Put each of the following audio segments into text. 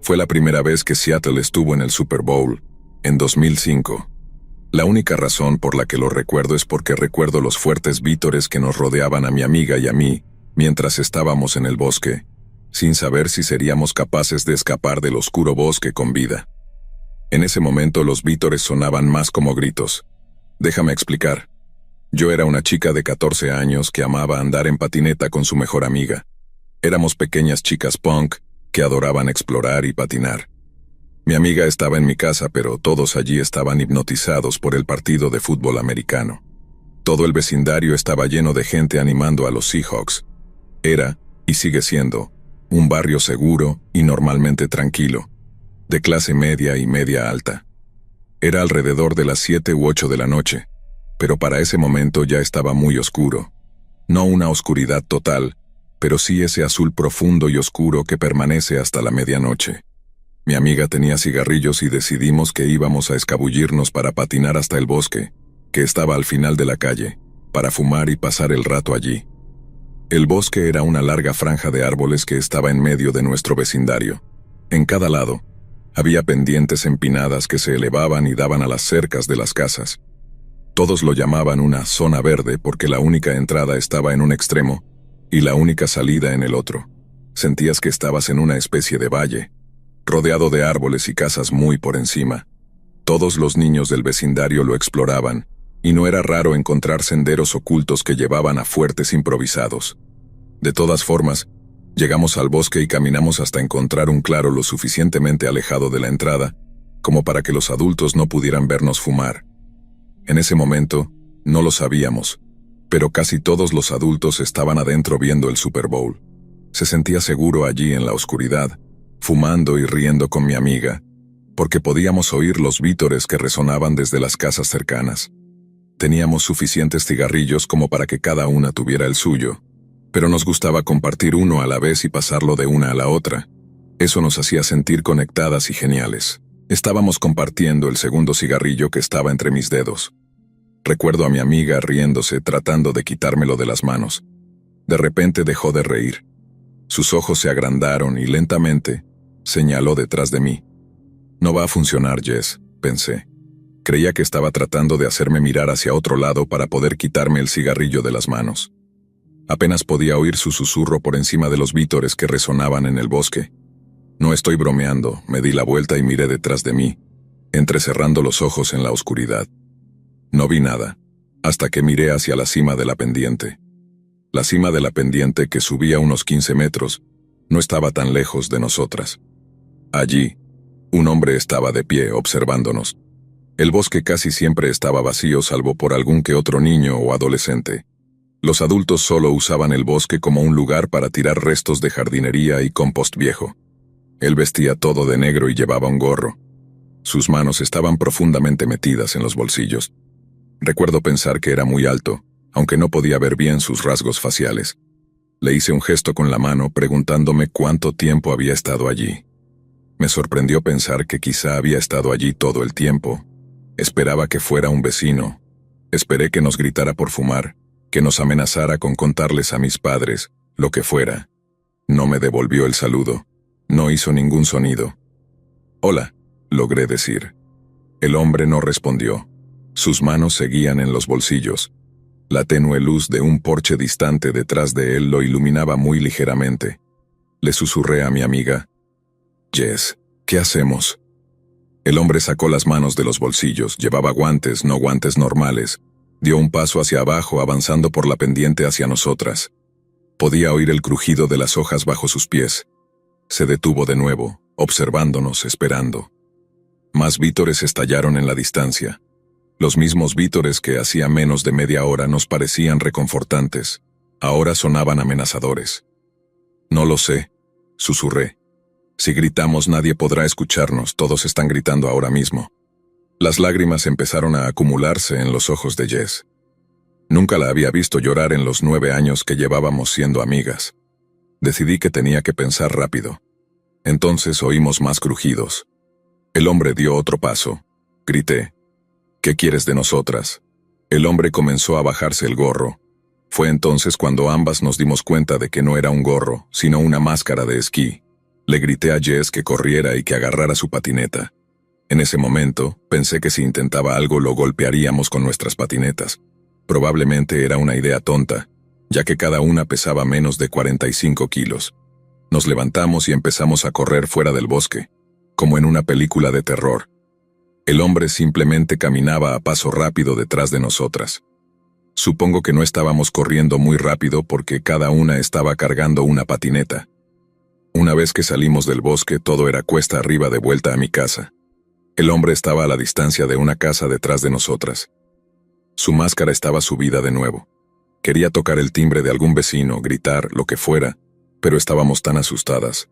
Fue la primera vez que Seattle estuvo en el Super Bowl, en 2005. La única razón por la que lo recuerdo es porque recuerdo los fuertes vítores que nos rodeaban a mi amiga y a mí, mientras estábamos en el bosque, sin saber si seríamos capaces de escapar del oscuro bosque con vida. En ese momento los vítores sonaban más como gritos. Déjame explicar. Yo era una chica de 14 años que amaba andar en patineta con su mejor amiga. Éramos pequeñas chicas punk que adoraban explorar y patinar. Mi amiga estaba en mi casa, pero todos allí estaban hipnotizados por el partido de fútbol americano. Todo el vecindario estaba lleno de gente animando a los Seahawks. Era, y sigue siendo, un barrio seguro y normalmente tranquilo, de clase media y media alta. Era alrededor de las 7 u 8 de la noche, pero para ese momento ya estaba muy oscuro. No una oscuridad total, pero sí ese azul profundo y oscuro que permanece hasta la medianoche. Mi amiga tenía cigarrillos y decidimos que íbamos a escabullirnos para patinar hasta el bosque, que estaba al final de la calle, para fumar y pasar el rato allí. El bosque era una larga franja de árboles que estaba en medio de nuestro vecindario. En cada lado, había pendientes empinadas que se elevaban y daban a las cercas de las casas. Todos lo llamaban una zona verde porque la única entrada estaba en un extremo y la única salida en el otro. Sentías que estabas en una especie de valle, rodeado de árboles y casas muy por encima. Todos los niños del vecindario lo exploraban, y no era raro encontrar senderos ocultos que llevaban a fuertes improvisados. De todas formas, llegamos al bosque y caminamos hasta encontrar un claro lo suficientemente alejado de la entrada, como para que los adultos no pudieran vernos fumar. En ese momento, no lo sabíamos, pero casi todos los adultos estaban adentro viendo el Super Bowl. Se sentía seguro allí en la oscuridad, fumando y riendo con mi amiga, porque podíamos oír los vítores que resonaban desde las casas cercanas. Teníamos suficientes cigarrillos como para que cada una tuviera el suyo, pero nos gustaba compartir uno a la vez y pasarlo de una a la otra. Eso nos hacía sentir conectadas y geniales. Estábamos compartiendo el segundo cigarrillo que estaba entre mis dedos. Recuerdo a mi amiga riéndose, tratando de quitármelo de las manos. De repente dejó de reír. Sus ojos se agrandaron y lentamente señaló detrás de mí. No va a funcionar, Jess, pensé. Creía que estaba tratando de hacerme mirar hacia otro lado para poder quitarme el cigarrillo de las manos. Apenas podía oír su susurro por encima de los vítores que resonaban en el bosque. No estoy bromeando, me di la vuelta y miré detrás de mí, entrecerrando los ojos en la oscuridad. No vi nada, hasta que miré hacia la cima de la pendiente. La cima de la pendiente, que subía unos 15 metros, no estaba tan lejos de nosotras. Allí, un hombre estaba de pie observándonos. El bosque casi siempre estaba vacío salvo por algún que otro niño o adolescente. Los adultos solo usaban el bosque como un lugar para tirar restos de jardinería y compost viejo. Él vestía todo de negro y llevaba un gorro. Sus manos estaban profundamente metidas en los bolsillos. Recuerdo pensar que era muy alto, aunque no podía ver bien sus rasgos faciales. Le hice un gesto con la mano preguntándome cuánto tiempo había estado allí. Me sorprendió pensar que quizá había estado allí todo el tiempo. Esperaba que fuera un vecino. Esperé que nos gritara por fumar, que nos amenazara con contarles a mis padres, lo que fuera. No me devolvió el saludo. No hizo ningún sonido. «Hola», logré decir. El hombre no respondió. Sus manos seguían en los bolsillos. La tenue luz de un porche distante detrás de él lo iluminaba muy ligeramente. Le susurré a mi amiga. «Jess, ¿qué hacemos?» El hombre sacó las manos de los bolsillos, llevaba guantes, no guantes normales. Dio un paso hacia abajo, avanzando por la pendiente hacia nosotras. Podía oír el crujido de las hojas bajo sus pies. Se detuvo de nuevo, observándonos, esperando. Más vítores estallaron en la distancia. Los mismos vítores que hacía menos de media hora nos parecían reconfortantes. Ahora sonaban amenazadores. «No lo sé», susurré. «Si gritamos nadie podrá escucharnos, todos están gritando ahora mismo». Las lágrimas empezaron a acumularse en los ojos de Jess. Nunca la había visto llorar en los 9 años que llevábamos siendo amigas. Decidí que tenía que pensar rápido. Entonces oímos más crujidos. El hombre dio otro paso. Grité. «¿Qué quieres de nosotras?» El hombre comenzó a bajarse el gorro. Fue entonces cuando ambas nos dimos cuenta de que no era un gorro, sino una máscara de esquí. Le grité a Jess que corriera y que agarrara su patineta. En ese momento, pensé que si intentaba algo lo golpearíamos con nuestras patinetas. Probablemente era una idea tonta, ya que cada una pesaba menos de 45 kilos. Nos levantamos y empezamos a correr fuera del bosque, como en una película de terror. El hombre simplemente caminaba a paso rápido detrás de nosotras. Supongo que no estábamos corriendo muy rápido porque cada una estaba cargando una patineta. Una vez que salimos del bosque, todo era cuesta arriba de vuelta a mi casa. El hombre estaba a la distancia de una casa detrás de nosotras. Su máscara estaba subida de nuevo. Quería tocar el timbre de algún vecino, gritar, lo que fuera, pero estábamos tan asustadas.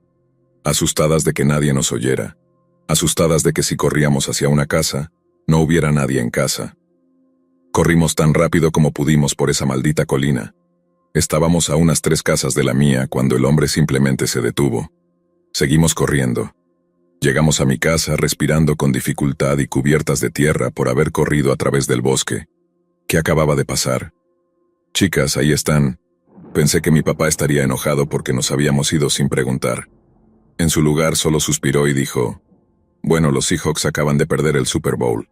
Asustadas de que nadie nos oyera. Asustadas de que si corríamos hacia una casa, no hubiera nadie en casa. Corrimos tan rápido como pudimos por esa maldita colina. Estábamos a unas 3 casas de la mía cuando el hombre simplemente se detuvo. Seguimos corriendo. Llegamos a mi casa respirando con dificultad y cubiertas de tierra por haber corrido a través del bosque. ¿Qué acababa de pasar? Chicas, ahí están. Pensé que mi papá estaría enojado porque nos habíamos ido sin preguntar. En su lugar solo suspiró y dijo, bueno, los Seahawks acaban de perder el Super Bowl.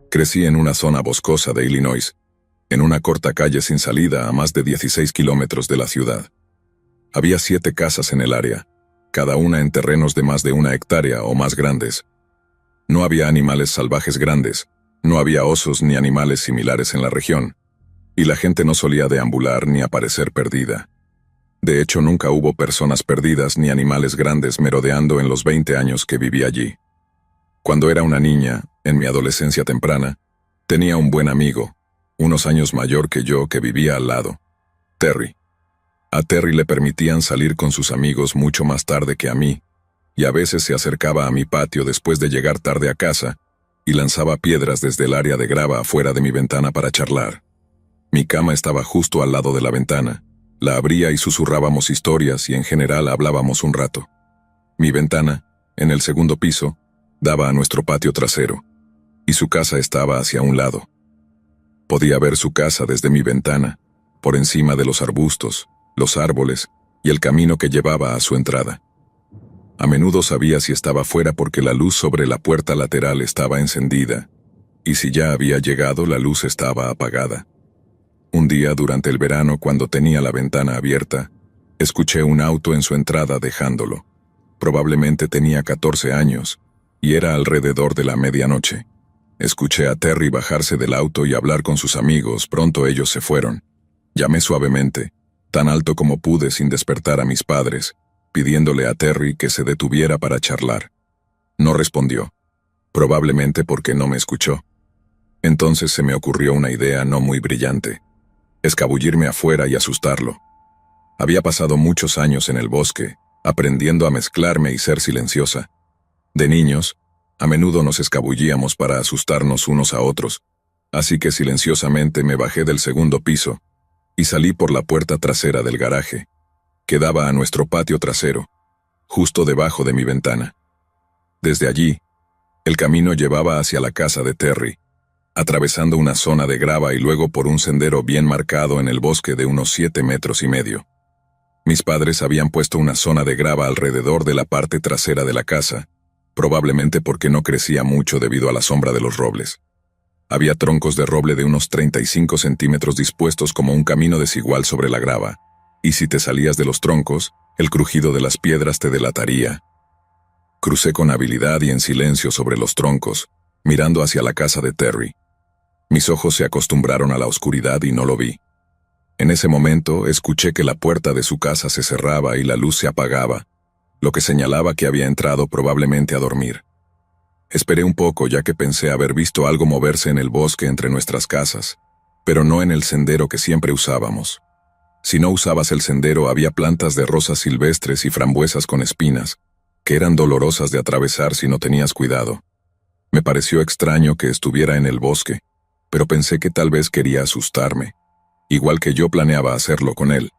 Crecí en una zona boscosa de Illinois, en una corta calle sin salida a más de 16 kilómetros de la ciudad. Había 7 casas en el área, cada una en terrenos de más de 1 hectárea o más grandes. No había animales salvajes grandes, no había osos ni animales similares en la región, y la gente no solía deambular ni aparecer perdida. De hecho, nunca hubo personas perdidas ni animales grandes merodeando en los 20 años que viví allí. Cuando era una niña, en mi adolescencia temprana, tenía un buen amigo, unos años mayor que yo, que vivía al lado, Terry. A Terry le permitían salir con sus amigos mucho más tarde que a mí, y a veces se acercaba a mi patio después de llegar tarde a casa y lanzaba piedras desde el área de grava afuera de mi ventana para charlar. Mi cama estaba justo al lado de la ventana, la abría y susurrábamos historias y en general hablábamos un rato. Mi ventana, en el segundo piso, daba a nuestro patio trasero, y su casa estaba hacia un lado. Podía ver su casa desde mi ventana, por encima de los arbustos, los árboles y el camino que llevaba a su entrada. A menudo sabía si estaba fuera porque la luz sobre la puerta lateral estaba encendida, y si ya había llegado la luz estaba apagada. Un día durante el verano, cuando tenía la ventana abierta, escuché un auto en su entrada dejándolo. Probablemente tenía 14 años, y era alrededor de la medianoche. Escuché a Terry bajarse del auto y hablar con sus amigos. Pronto ellos se fueron. Llamé suavemente, tan alto como pude sin despertar a mis padres, pidiéndole a Terry que se detuviera para charlar. No respondió, probablemente porque no me escuchó. Entonces se me ocurrió una idea no muy brillante: escabullirme afuera y asustarlo. Había pasado muchos años en el bosque, aprendiendo a mezclarme y ser silenciosa. De niños, a menudo nos escabullíamos para asustarnos unos a otros, así que silenciosamente me bajé del segundo piso y salí por la puerta trasera del garaje, que daba a nuestro patio trasero, justo debajo de mi ventana. Desde allí, el camino llevaba hacia la casa de Terry, atravesando una zona de grava y luego por un sendero bien marcado en el bosque de unos 7,5 metros. Mis padres habían puesto una zona de grava alrededor de la parte trasera de la casa, probablemente porque no crecía mucho debido a la sombra de los robles. Había troncos de roble de unos 35 centímetros dispuestos como un camino desigual sobre la grava, y si te salías de los troncos, el crujido de las piedras te delataría. Crucé con habilidad y en silencio sobre los troncos, mirando hacia la casa de Terry. Mis ojos se acostumbraron a la oscuridad y no lo vi. En ese momento escuché que la puerta de su casa se cerraba y la luz se apagaba, lo que señalaba que había entrado probablemente a dormir. Esperé un poco ya que pensé haber visto algo moverse en el bosque entre nuestras casas, pero no en el sendero que siempre usábamos. Si no usabas el sendero, había plantas de rosas silvestres y frambuesas con espinas, que eran dolorosas de atravesar si no tenías cuidado. Me pareció extraño que estuviera en el bosque, pero pensé que tal vez quería asustarme, igual que yo planeaba hacerlo con él.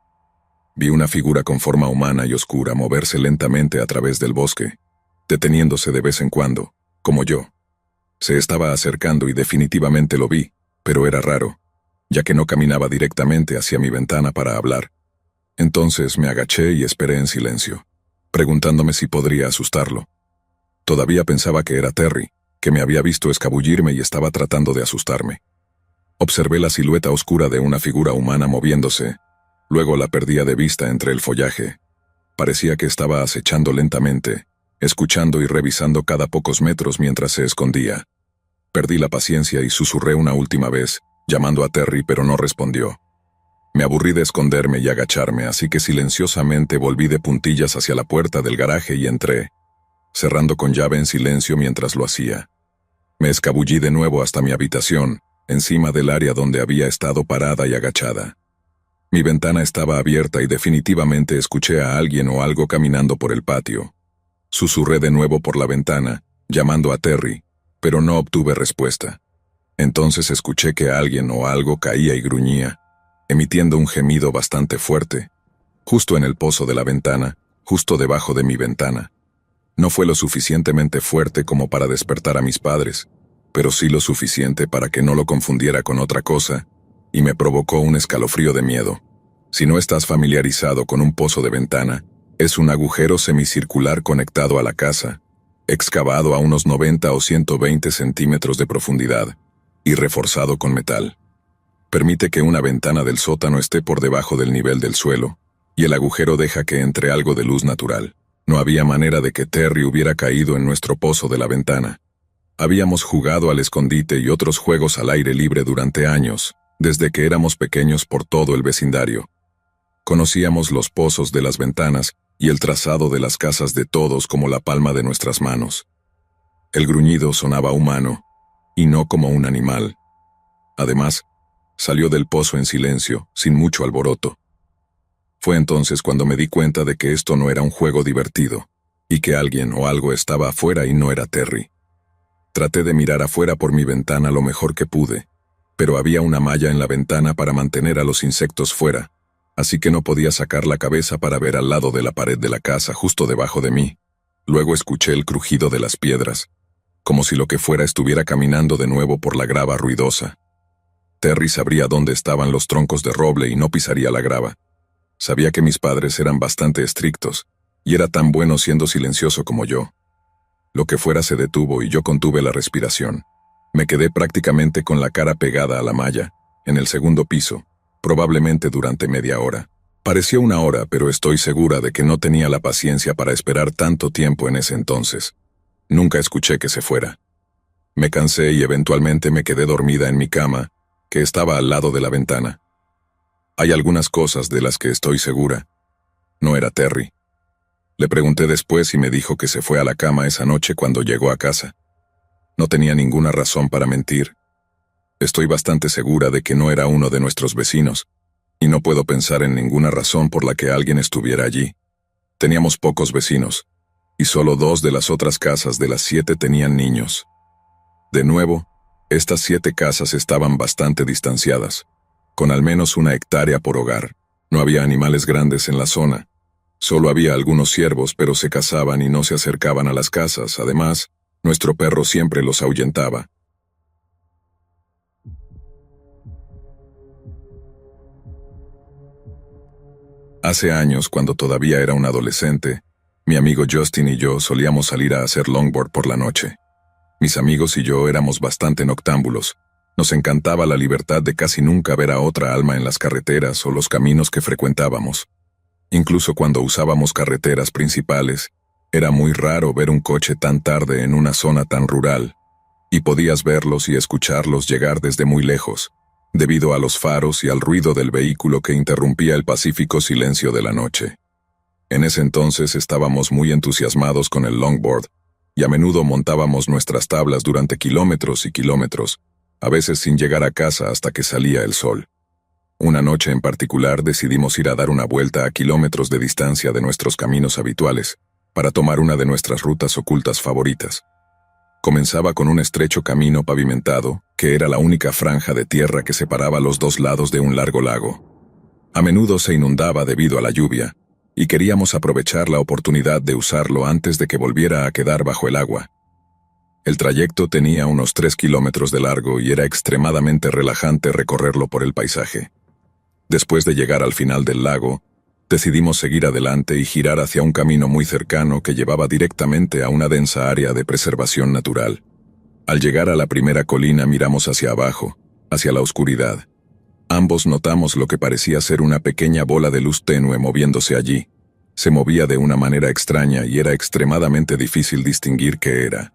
Vi una figura con forma humana y oscura moverse lentamente a través del bosque, deteniéndose de vez en cuando, como yo. Se estaba acercando y definitivamente lo vi, pero era raro. ya que no caminaba directamente hacia mi ventana para hablar. Entonces me agaché y esperé en silencio, preguntándome si podría asustarlo. Todavía pensaba que era Terry, que me había visto escabullirme y estaba tratando de asustarme. Observé la silueta oscura de una figura humana moviéndose, luego la perdía de vista entre el follaje. Parecía que estaba acechando lentamente, escuchando y revisando cada pocos metros mientras se escondía. Perdí la paciencia y susurré una última vez, llamando a Terry, pero no respondió. Me aburrí de esconderme y agacharme, así que silenciosamente volví de puntillas hacia la puerta del garaje y entré, cerrando con llave en silencio mientras lo hacía. Me escabullí de nuevo hasta mi habitación, encima del área donde había estado parada y agachada. Mi ventana estaba abierta y definitivamente escuché a alguien o algo caminando por el patio. Susurré de nuevo por la ventana, llamando a Terry, pero no obtuve respuesta. Entonces escuché que alguien o algo caía y gruñía, emitiendo un gemido bastante fuerte, justo en el pozo de la ventana, justo debajo de mi ventana. No fue lo suficientemente fuerte como para despertar a mis padres, pero sí lo suficiente para que no lo confundiera con otra cosa, y me provocó un escalofrío de miedo. Si no estás familiarizado con un pozo de ventana, es un agujero semicircular conectado a la casa, excavado a unos 90 o 120 centímetros de profundidad, y reforzado con metal. Permite que una ventana del sótano esté por debajo del nivel del suelo, y el agujero deja que entre algo de luz natural. No había manera de que Terry hubiera caído en nuestro pozo de la ventana. Habíamos jugado al escondite y otros juegos al aire libre durante años, desde que éramos pequeños por todo el vecindario. Conocíamos los pozos de las ventanas y el trazado de las casas de todos como la palma de nuestras manos. El gruñido sonaba humano, y no como un animal. Además, salió del pozo en silencio, sin mucho alboroto. Fue entonces cuando me di cuenta de que esto no era un juego divertido, y que alguien o algo estaba afuera y no era Terry. Traté de mirar afuera por mi ventana lo mejor que pude, pero había una malla en la ventana para mantener a los insectos fuera, así que no podía sacar la cabeza para ver al lado de la pared de la casa justo debajo de mí. Luego escuché el crujido de las piedras, como si lo que fuera estuviera caminando de nuevo por la grava ruidosa. Terry sabría dónde estaban los troncos de roble y no pisaría la grava. Sabía que mis padres eran bastante estrictos, y era tan bueno siendo silencioso como yo. Lo que fuera se detuvo y yo contuve la respiración. Me quedé prácticamente con la cara pegada a la malla, en el segundo piso, probablemente durante media hora. Pareció una hora, pero estoy segura de que no tenía la paciencia para esperar tanto tiempo en ese entonces. Nunca escuché que se fuera. Me cansé y eventualmente me quedé dormida en mi cama, que estaba al lado de la ventana. Hay algunas cosas de las que estoy segura. No era Terry. Le pregunté después y me dijo que se fue a la cama esa noche cuando llegó a casa. No tenía ninguna razón para mentir. Estoy bastante segura de que no era uno de nuestros vecinos, y no puedo pensar en ninguna razón por la que alguien estuviera allí. Teníamos pocos vecinos, y solo 2 de las otras casas de las 7 tenían niños. De nuevo, estas 7 casas estaban bastante distanciadas, con al menos 1 hectárea por hogar. No había animales grandes en la zona. Solo había algunos ciervos, pero se cazaban y no se acercaban a las casas. Además, nuestro perro siempre los ahuyentaba. Hace años, cuando todavía era un adolescente, mi amigo Justin y yo solíamos salir a hacer longboard por la noche. Mis amigos y yo éramos bastante noctámbulos. Nos encantaba la libertad de casi nunca ver a otra alma en las carreteras o los caminos que frecuentábamos. Incluso cuando usábamos carreteras principales, era muy raro ver un coche tan tarde en una zona tan rural, y podías verlos y escucharlos llegar desde muy lejos, debido a los faros y al ruido del vehículo que interrumpía el pacífico silencio de la noche. En ese entonces estábamos muy entusiasmados con el longboard, y a menudo montábamos nuestras tablas durante kilómetros y kilómetros, a veces sin llegar a casa hasta que salía el sol. Una noche en particular decidimos ir a dar una vuelta a kilómetros de distancia de nuestros caminos habituales, para tomar una de nuestras rutas ocultas favoritas. Comenzaba con un estrecho camino pavimentado, que era la única franja de tierra que separaba los 2 lados de un largo lago. A menudo se inundaba debido a la lluvia, y queríamos aprovechar la oportunidad de usarlo antes de que volviera a quedar bajo el agua. El trayecto tenía unos 3 kilómetros de largo y era extremadamente relajante recorrerlo por el paisaje. Después de llegar al final del lago, decidimos seguir adelante y girar hacia un camino muy cercano que llevaba directamente a una densa área de preservación natural. Al llegar a la primera colina miramos hacia abajo, hacia la oscuridad. Ambos notamos lo que parecía ser una pequeña bola de luz tenue moviéndose allí. Se movía de una manera extraña y era extremadamente difícil distinguir qué era.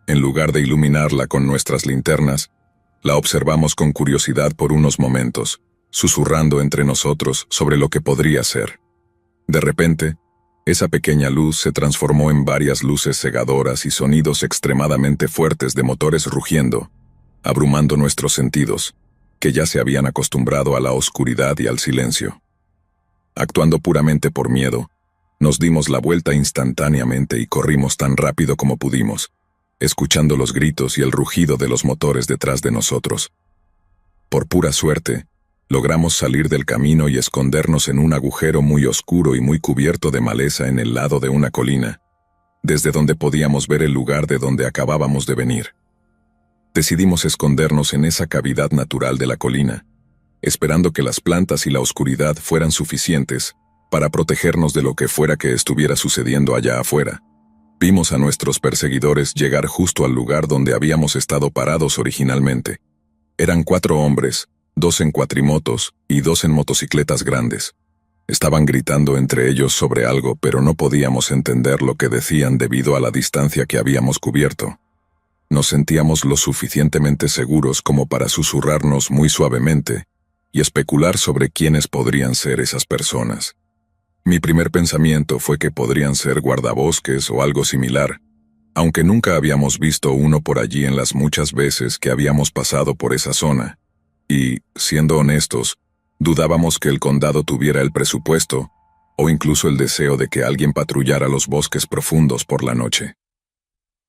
En lugar de iluminarla con nuestras linternas, la observamos con curiosidad por unos momentos, susurrando entre nosotros sobre lo que podría ser. De repente, esa pequeña luz se transformó en varias luces cegadoras y sonidos extremadamente fuertes de motores rugiendo, abrumando nuestros sentidos, que ya se habían acostumbrado a la oscuridad y al silencio. Actuando puramente por miedo, nos dimos la vuelta instantáneamente y corrimos tan rápido como pudimos, escuchando los gritos y el rugido de los motores detrás de nosotros. Por pura suerte, logramos salir del camino y escondernos en un agujero muy oscuro y muy cubierto de maleza en el lado de una colina, desde donde podíamos ver el lugar de donde acabábamos de venir. Decidimos escondernos en esa cavidad natural de la colina, esperando que las plantas y la oscuridad fueran suficientes para protegernos de lo que fuera que estuviera sucediendo allá afuera. Vimos a nuestros perseguidores llegar justo al lugar donde habíamos estado parados originalmente. Eran 4 hombres, 2 en cuatrimotos y 2 en motocicletas grandes. Estaban gritando entre ellos sobre algo, pero no podíamos entender lo que decían debido a la distancia que habíamos cubierto. Nos sentíamos lo suficientemente seguros como para susurrarnos muy suavemente y especular sobre quiénes podrían ser esas personas. Mi primer pensamiento fue que podrían ser guardabosques o algo similar, aunque nunca habíamos visto uno por allí en las muchas veces que habíamos pasado por esa zona. Y, siendo honestos, dudábamos que el condado tuviera el presupuesto o incluso el deseo de que alguien patrullara los bosques profundos por la noche.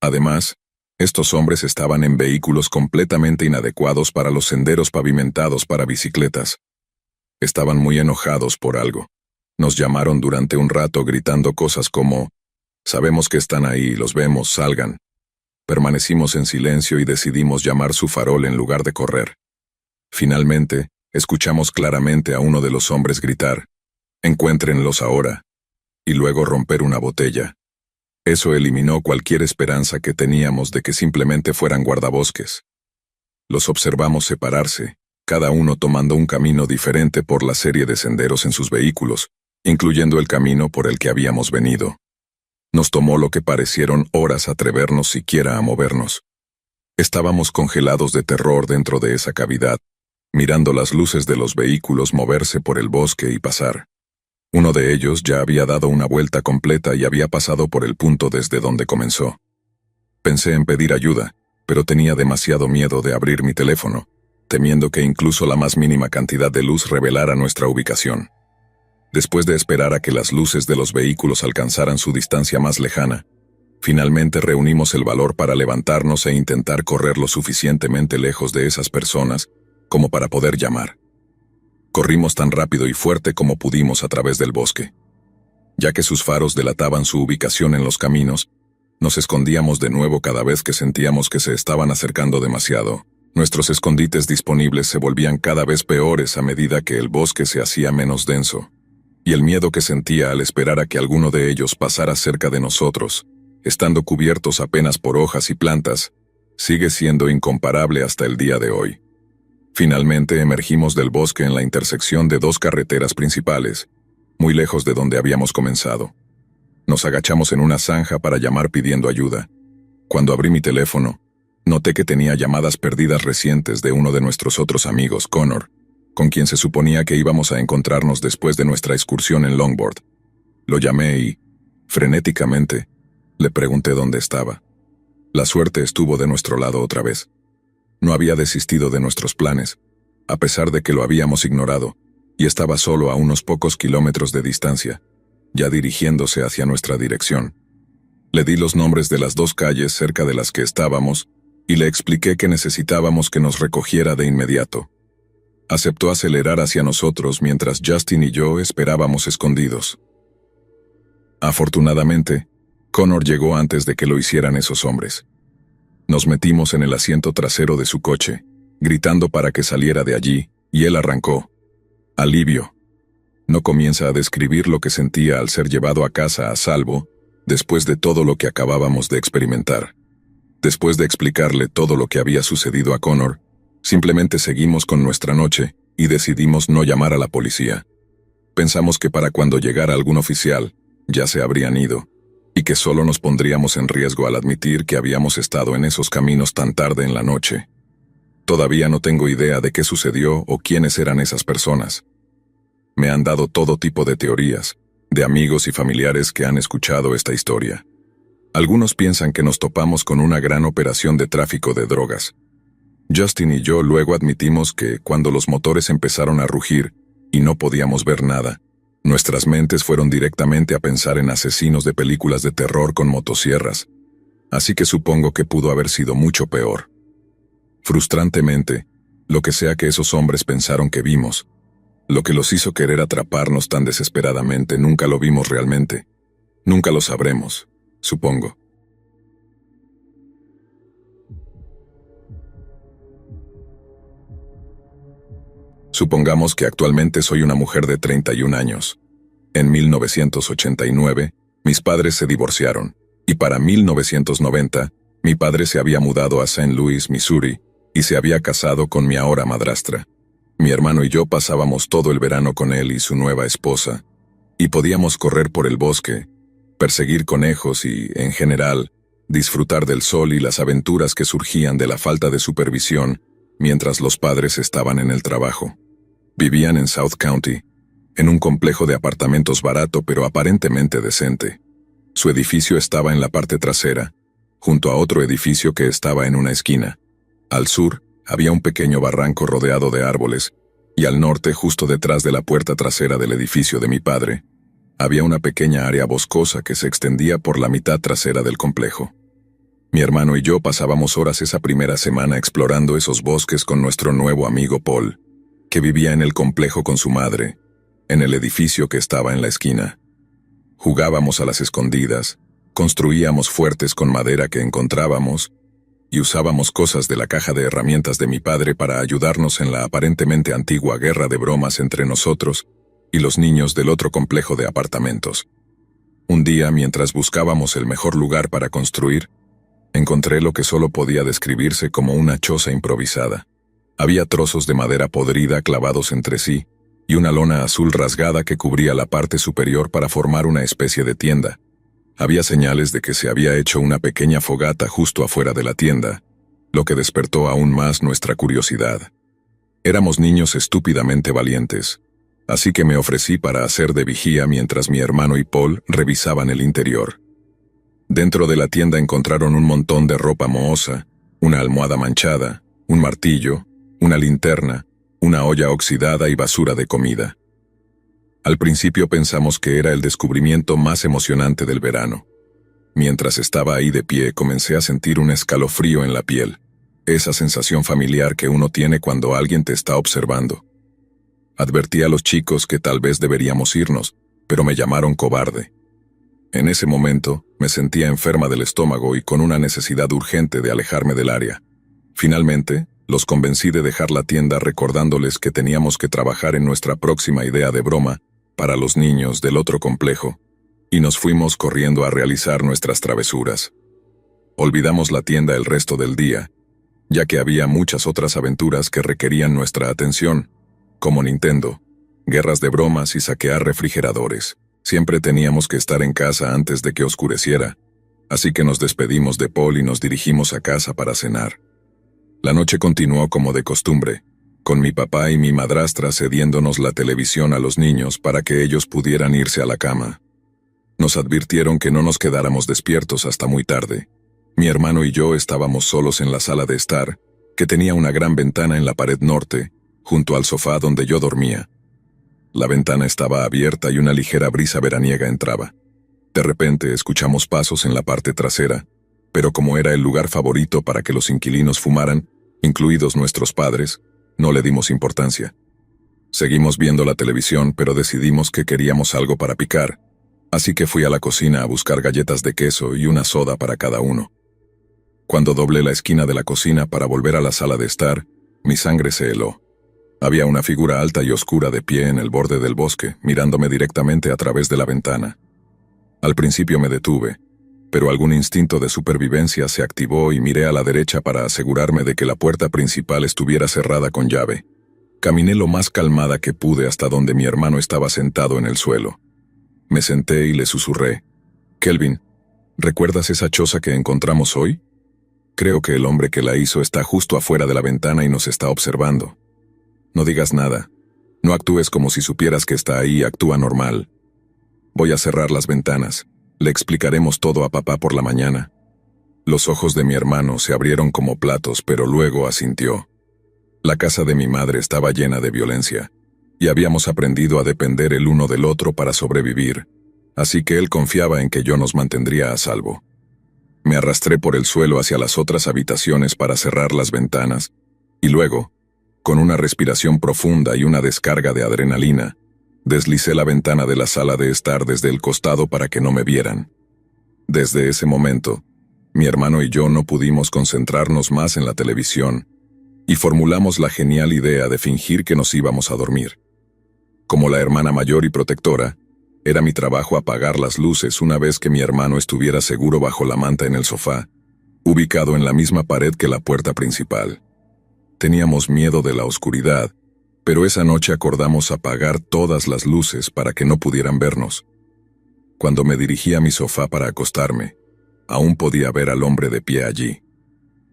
Además, estos hombres estaban en vehículos completamente inadecuados para los senderos pavimentados para bicicletas. Estaban muy enojados por algo. Nos llamaron durante un rato gritando cosas como: «Sabemos que están ahí, los vemos, salgan». Permanecimos en silencio y decidimos llamar su farol en lugar de correr. Finalmente, escuchamos claramente a uno de los hombres gritar: «Encuéntrenlos ahora», y luego romper una botella. Eso eliminó cualquier esperanza que teníamos de que simplemente fueran guardabosques. Los observamos separarse, cada uno tomando un camino diferente por la serie de senderos en sus vehículos, incluyendo el camino por el que habíamos venido. Nos tomó lo que parecieron horas atrevernos siquiera a movernos. Estábamos congelados de terror dentro de esa cavidad, mirando las luces de los vehículos moverse por el bosque y pasar. Uno de ellos ya había dado una vuelta completa y había pasado por el punto desde donde comenzó. Pensé en pedir ayuda, pero tenía demasiado miedo de abrir mi teléfono, temiendo que incluso la más mínima cantidad de luz revelara nuestra ubicación. Después de esperar a que las luces de los vehículos alcanzaran su distancia más lejana, finalmente reunimos el valor para levantarnos e intentar correr lo suficientemente lejos de esas personas como para poder llamar. Corrimos tan rápido y fuerte como pudimos a través del bosque. Ya que sus faros delataban su ubicación en los caminos, nos escondíamos de nuevo cada vez que sentíamos que se estaban acercando demasiado. Nuestros escondites disponibles se volvían cada vez peores a medida que el bosque se hacía menos denso, y el miedo que sentía al esperar a que alguno de ellos pasara cerca de nosotros, estando cubiertos apenas por hojas y plantas, sigue siendo incomparable hasta el día de hoy. Finalmente emergimos del bosque en la intersección de 2 carreteras principales, muy lejos de donde habíamos comenzado. Nos agachamos en una zanja para llamar pidiendo ayuda. Cuando abrí mi teléfono, noté que tenía llamadas perdidas recientes de uno de nuestros otros amigos, Connor, con quien se suponía que íbamos a encontrarnos después de nuestra excursión en longboard. Lo llamé y, frenéticamente, le pregunté dónde estaba. La suerte estuvo de nuestro lado otra vez. No había desistido de nuestros planes, a pesar de que lo habíamos ignorado, y estaba solo a unos pocos kilómetros de distancia, ya dirigiéndose hacia nuestra dirección. Le di los nombres de las 2 calles cerca de las que estábamos y le expliqué que necesitábamos que nos recogiera de inmediato. Aceptó acelerar hacia nosotros mientras Justin y yo esperábamos escondidos. Afortunadamente, Connor llegó antes de que lo hicieran esos hombres. Nos metimos en el asiento trasero de su coche, gritando para que saliera de allí, y él arrancó. Alivio. No comienza a describir lo que sentía al ser llevado a casa a salvo, después de todo lo que acabábamos de experimentar. Después de explicarle todo lo que había sucedido a Connor, simplemente seguimos con nuestra noche y decidimos no llamar a la policía. Pensamos que para cuando llegara algún oficial, ya se habrían ido, y que solo nos pondríamos en riesgo al admitir que habíamos estado en esos caminos tan tarde en la noche. Todavía no tengo idea de qué sucedió o quiénes eran esas personas. Me han dado todo tipo de teorías, de amigos y familiares que han escuchado esta historia. Algunos piensan que nos topamos con una gran operación de tráfico de drogas. Justin y yo luego admitimos que cuando los motores empezaron a rugir y no podíamos ver nada, nuestras mentes fueron directamente a pensar en asesinos de películas de terror con motosierras, así que supongo que pudo haber sido mucho peor. Frustrantemente, lo que sea que esos hombres pensaron que vimos, lo que los hizo querer atraparnos tan desesperadamente, nunca lo vimos realmente. Nunca lo sabremos, supongo. Supongamos que actualmente soy una mujer de 31 años. En 1989, mis padres se divorciaron, y para 1990, mi padre se había mudado a St. Louis, Missouri, y se había casado con mi ahora madrastra. Mi hermano y yo pasábamos todo el verano con él y su nueva esposa, y podíamos correr por el bosque, perseguir conejos y, en general, disfrutar del sol y las aventuras que surgían de la falta de supervisión mientras los padres estaban en el trabajo. Vivían en South County, en un complejo de apartamentos barato pero aparentemente decente. Su edificio estaba en la parte trasera, junto a otro edificio que estaba en una esquina. Al sur, había un pequeño barranco rodeado de árboles, y al norte, justo detrás de la puerta trasera del edificio de mi padre, había una pequeña área boscosa que se extendía por la mitad trasera del complejo. Mi hermano y yo pasábamos horas esa primera semana explorando esos bosques con nuestro nuevo amigo Paul, que vivía en el complejo con su madre, en el edificio que estaba en la esquina. Jugábamos a las escondidas, construíamos fuertes con madera que encontrábamos, y usábamos cosas de la caja de herramientas de mi padre para ayudarnos en la aparentemente antigua guerra de bromas entre nosotros y los niños del otro complejo de apartamentos. Un día, mientras buscábamos el mejor lugar para construir, encontré lo que solo podía describirse como una choza improvisada. Había trozos de madera podrida clavados entre sí, y una lona azul rasgada que cubría la parte superior para formar una especie de tienda. Había señales de que se había hecho una pequeña fogata justo afuera de la tienda, lo que despertó aún más nuestra curiosidad. Éramos niños estúpidamente valientes, así que me ofrecí para hacer de vigía mientras mi hermano y Paul revisaban el interior. Dentro de la tienda encontraron un montón de ropa mohosa, una almohada manchada, un martillo, una linterna, una olla oxidada y basura de comida. Al principio pensamos que era el descubrimiento más emocionante del verano. Mientras estaba ahí de pie, comencé a sentir un escalofrío en la piel, esa sensación familiar que uno tiene cuando alguien te está observando. Advertí a los chicos que tal vez deberíamos irnos, pero me llamaron cobarde. En ese momento, me sentía enferma del estómago y con una necesidad urgente de alejarme del área. Finalmente, los convencí de dejar la tienda recordándoles que teníamos que trabajar en nuestra próxima idea de broma para los niños del otro complejo, y nos fuimos corriendo a realizar nuestras travesuras. Olvidamos la tienda el resto del día, ya que había muchas otras aventuras que requerían nuestra atención, como Nintendo, guerras de bromas y saquear refrigeradores. Siempre teníamos que estar en casa antes de que oscureciera, así que nos despedimos de Paul y nos dirigimos a casa para cenar. La noche continuó como de costumbre, con mi papá y mi madrastra cediéndonos la televisión a los niños para que ellos pudieran irse a la cama. Nos advirtieron que no nos quedáramos despiertos hasta muy tarde. Mi hermano y yo estábamos solos en la sala de estar, que tenía una gran ventana en la pared norte, junto al sofá donde yo dormía. La ventana estaba abierta y una ligera brisa veraniega entraba. De repente escuchamos pasos en la parte trasera, pero como era el lugar favorito para que los inquilinos fumaran, incluidos nuestros padres, no le dimos importancia. Seguimos viendo la televisión, pero decidimos que queríamos algo para picar, así que fui a la cocina a buscar galletas de queso y una soda para cada uno. Cuando doblé la esquina de la cocina para volver a la sala de estar, mi sangre se heló. Había una figura alta y oscura de pie en el borde del bosque, mirándome directamente a través de la ventana. Al principio me detuve, pero algún instinto de supervivencia se activó y miré a la derecha para asegurarme de que la puerta principal estuviera cerrada con llave. Caminé lo más calmada que pude hasta donde mi hermano estaba sentado en el suelo. Me senté y le susurré: «Kelvin, ¿recuerdas esa choza que encontramos hoy? Creo que el hombre que la hizo está justo afuera de la ventana y nos está observando. No digas nada. No actúes como si supieras que está ahí, actúa normal. Voy a cerrar las ventanas. Le explicaremos todo a papá por la mañana». Los ojos de mi hermano se abrieron como platos, pero luego asintió. La casa de mi madre estaba llena de violencia, y habíamos aprendido a depender el uno del otro para sobrevivir, así que él confiaba en que yo nos mantendría a salvo. Me arrastré por el suelo hacia las otras habitaciones para cerrar las ventanas, y luego, con una respiración profunda y una descarga de adrenalina, deslicé la ventana de la sala de estar desde el costado para que no me vieran. Desde ese momento, mi hermano y yo no pudimos concentrarnos más en la televisión, y formulamos la genial idea de fingir que nos íbamos a dormir. Como la hermana mayor y protectora, era mi trabajo apagar las luces una vez que mi hermano estuviera seguro bajo la manta en el sofá, ubicado en la misma pared que la puerta principal. Teníamos miedo de la oscuridad, pero esa noche acordamos apagar todas las luces para que no pudieran vernos. Cuando me dirigí a mi sofá para acostarme, aún podía ver al hombre de pie allí.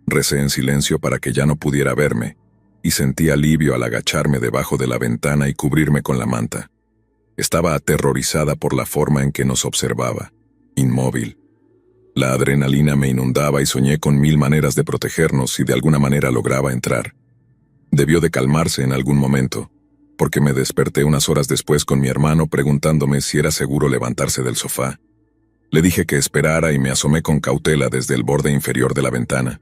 Recé en silencio para que ya no pudiera verme, y sentí alivio al agacharme debajo de la ventana y cubrirme con la manta. Estaba aterrorizada por la forma en que nos observaba, inmóvil. La adrenalina me inundaba y soñé con 1000 maneras de protegernos si de alguna manera lograba entrar. Debió de calmarse en algún momento, porque me desperté unas horas después con mi hermano preguntándome si era seguro levantarse del sofá. Le dije que esperara y me asomé con cautela desde el borde inferior de la ventana.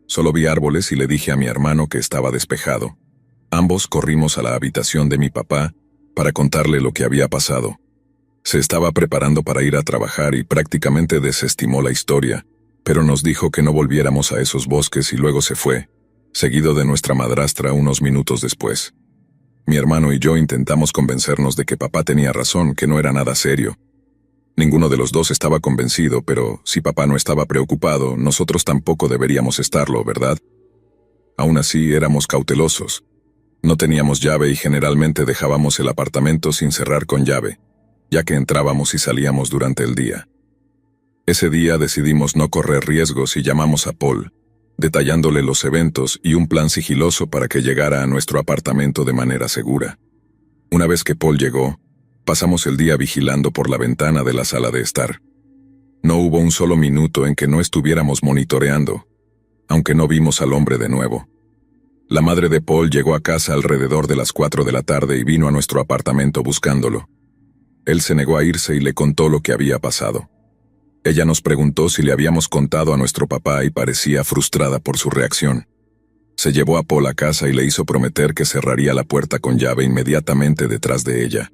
Solo vi árboles y le dije a mi hermano que estaba despejado. Ambos corrimos a la habitación de mi papá para contarle lo que había pasado. Se estaba preparando para ir a trabajar y prácticamente desestimó la historia, pero nos dijo que no volviéramos a esos bosques y luego se fue, seguido de nuestra madrastra unos minutos después. Mi hermano y yo intentamos convencernos de que papá tenía razón, que no era nada serio. Ninguno de los dos estaba convencido, pero si papá no estaba preocupado, nosotros tampoco deberíamos estarlo, ¿verdad? Aún así, éramos cautelosos. No teníamos llave y generalmente dejábamos el apartamento sin cerrar con llave, ya que entrábamos y salíamos durante el día. Ese día decidimos no correr riesgos y llamamos a Paul, detallándole los eventos y un plan sigiloso para que llegara a nuestro apartamento de manera segura. Una vez que Paul llegó, pasamos el día vigilando por la ventana de la sala de estar. No hubo un solo minuto en que no estuviéramos monitoreando, aunque no vimos al hombre de nuevo. La madre de Paul llegó a casa alrededor de las 4 de la tarde y vino a nuestro apartamento buscándolo. Él se negó a irse y le contó lo que había pasado. Ella nos preguntó si le habíamos contado a nuestro papá y parecía frustrada por su reacción. Se llevó a Paul a casa y le hizo prometer que cerraría la puerta con llave inmediatamente detrás de ella.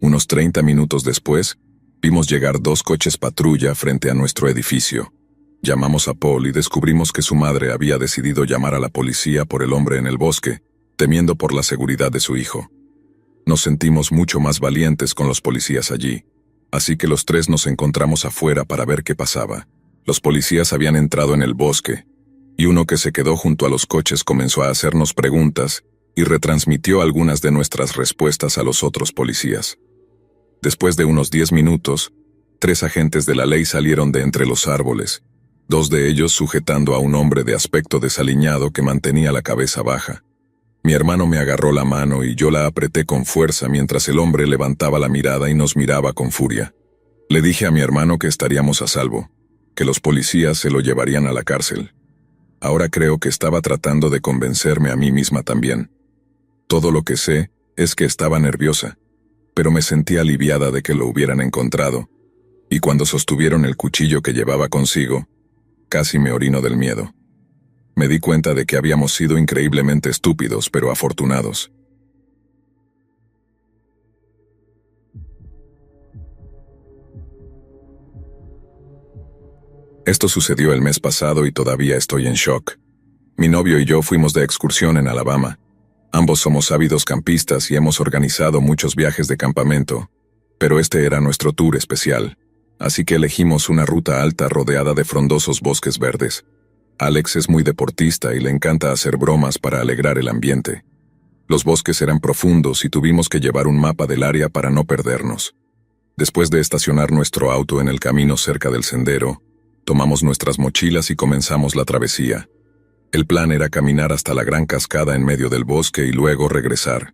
Unos 30 minutos después, vimos llegar 2 coches patrulla frente a nuestro edificio. Llamamos a Paul y descubrimos que su madre había decidido llamar a la policía por el hombre en el bosque, temiendo por la seguridad de su hijo. Nos sentimos mucho más valientes con los policías allí, así que los 3 nos encontramos afuera para ver qué pasaba. Los policías habían entrado en el bosque, y uno que se quedó junto a los coches comenzó a hacernos preguntas y retransmitió algunas de nuestras respuestas a los otros policías. Después de unos 10 minutos, 3 agentes de la ley salieron de entre los árboles, 2 de ellos sujetando a un hombre de aspecto desaliñado que mantenía la cabeza baja. Mi hermano me agarró la mano y yo la apreté con fuerza mientras el hombre levantaba la mirada y nos miraba con furia. Le dije a mi hermano que estaríamos a salvo, que los policías se lo llevarían a la cárcel. Ahora creo que estaba tratando de convencerme a mí misma también. Todo lo que sé es que estaba nerviosa, pero me sentí aliviada de que lo hubieran encontrado, y cuando sostuvieron el cuchillo que llevaba consigo, casi me orino del miedo. Me di cuenta de que habíamos sido increíblemente estúpidos, pero afortunados. Esto sucedió el mes pasado y todavía estoy en shock. Mi novio y yo fuimos de excursión en Alabama. Ambos somos ávidos campistas y hemos organizado muchos viajes de campamento, pero este era nuestro tour especial, así que elegimos una ruta alta rodeada de frondosos bosques verdes. Alex es muy deportista y le encanta hacer bromas para alegrar el ambiente. Los bosques eran profundos y tuvimos que llevar un mapa del área para no perdernos. Después de estacionar nuestro auto en el camino cerca del sendero, tomamos nuestras mochilas y comenzamos la travesía. El plan era caminar hasta la gran cascada en medio del bosque y luego regresar.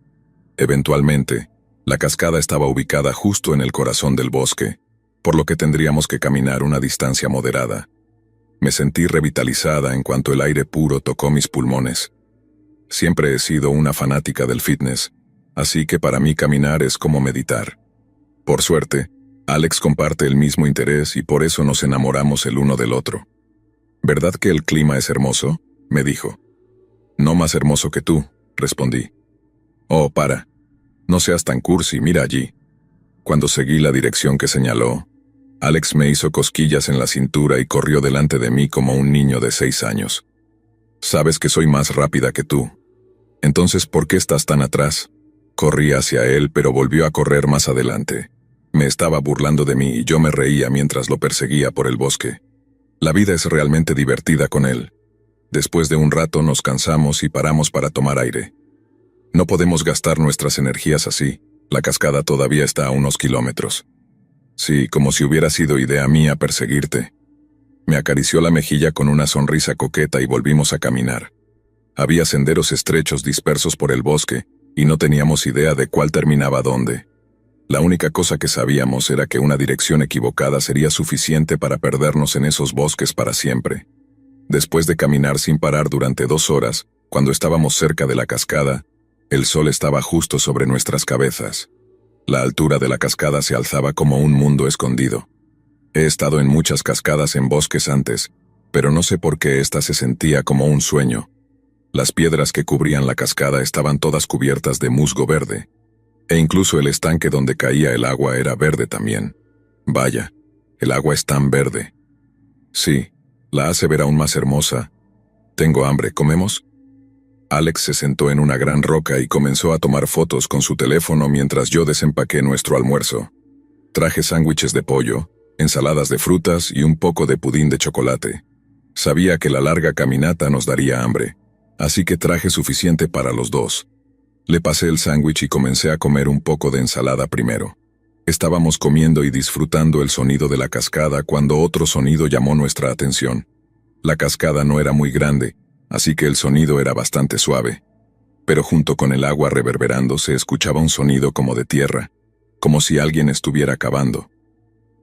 Eventualmente, la cascada estaba ubicada justo en el corazón del bosque, por lo que tendríamos que caminar una distancia moderada. Me sentí revitalizada en cuanto el aire puro tocó mis pulmones. Siempre he sido una fanática del fitness, así que para mí caminar es como meditar. Por suerte, Alex comparte el mismo interés y por eso nos enamoramos el uno del otro. ¿Verdad que el clima es hermoso?, me dijo. No más hermoso que tú, respondí. Oh, para. No seas tan cursi, mira allí. Cuando seguí la dirección que señaló, Alex me hizo cosquillas en la cintura y corrió delante de mí como un niño de 6 años. Sabes que soy más rápida que tú. Entonces, ¿por qué estás tan atrás? Corrí hacia él, pero volvió a correr más adelante. Me estaba burlando de mí y yo me reía mientras lo perseguía por el bosque. La vida es realmente divertida con él. Después de un rato nos cansamos y paramos para tomar aire. No podemos gastar nuestras energías así. La cascada todavía está a unos kilómetros. Sí, como si hubiera sido idea mía perseguirte. Me acarició la mejilla con una sonrisa coqueta y volvimos a caminar. Había senderos estrechos dispersos por el bosque y no teníamos idea de cuál terminaba dónde. La única cosa que sabíamos era que una dirección equivocada sería suficiente para perdernos en esos bosques para siempre. Después de caminar sin parar durante 2 horas, cuando estábamos cerca de la cascada, el sol estaba justo sobre nuestras cabezas. La altura de la cascada se alzaba como un mundo escondido. He estado en muchas cascadas en bosques antes, pero no sé por qué esta se sentía como un sueño. Las piedras que cubrían la cascada estaban todas cubiertas de musgo verde, e incluso el estanque donde caía el agua era verde también. Vaya, el agua es tan verde. Sí, la hace ver aún más hermosa. Tengo hambre, ¿comemos? Alex se sentó en una gran roca y comenzó a tomar fotos con su teléfono mientras yo desempaqué nuestro almuerzo. Traje sándwiches de pollo, ensaladas de frutas y un poco de pudín de chocolate. Sabía que la larga caminata nos daría hambre, así que traje suficiente para los dos. Le pasé el sándwich y comencé a comer un poco de ensalada primero. Estábamos comiendo y disfrutando el sonido de la cascada cuando otro sonido llamó nuestra atención. La cascada no era muy grande, así que el sonido era bastante suave. Pero junto con el agua reverberando se escuchaba un sonido como de tierra, como si alguien estuviera cavando.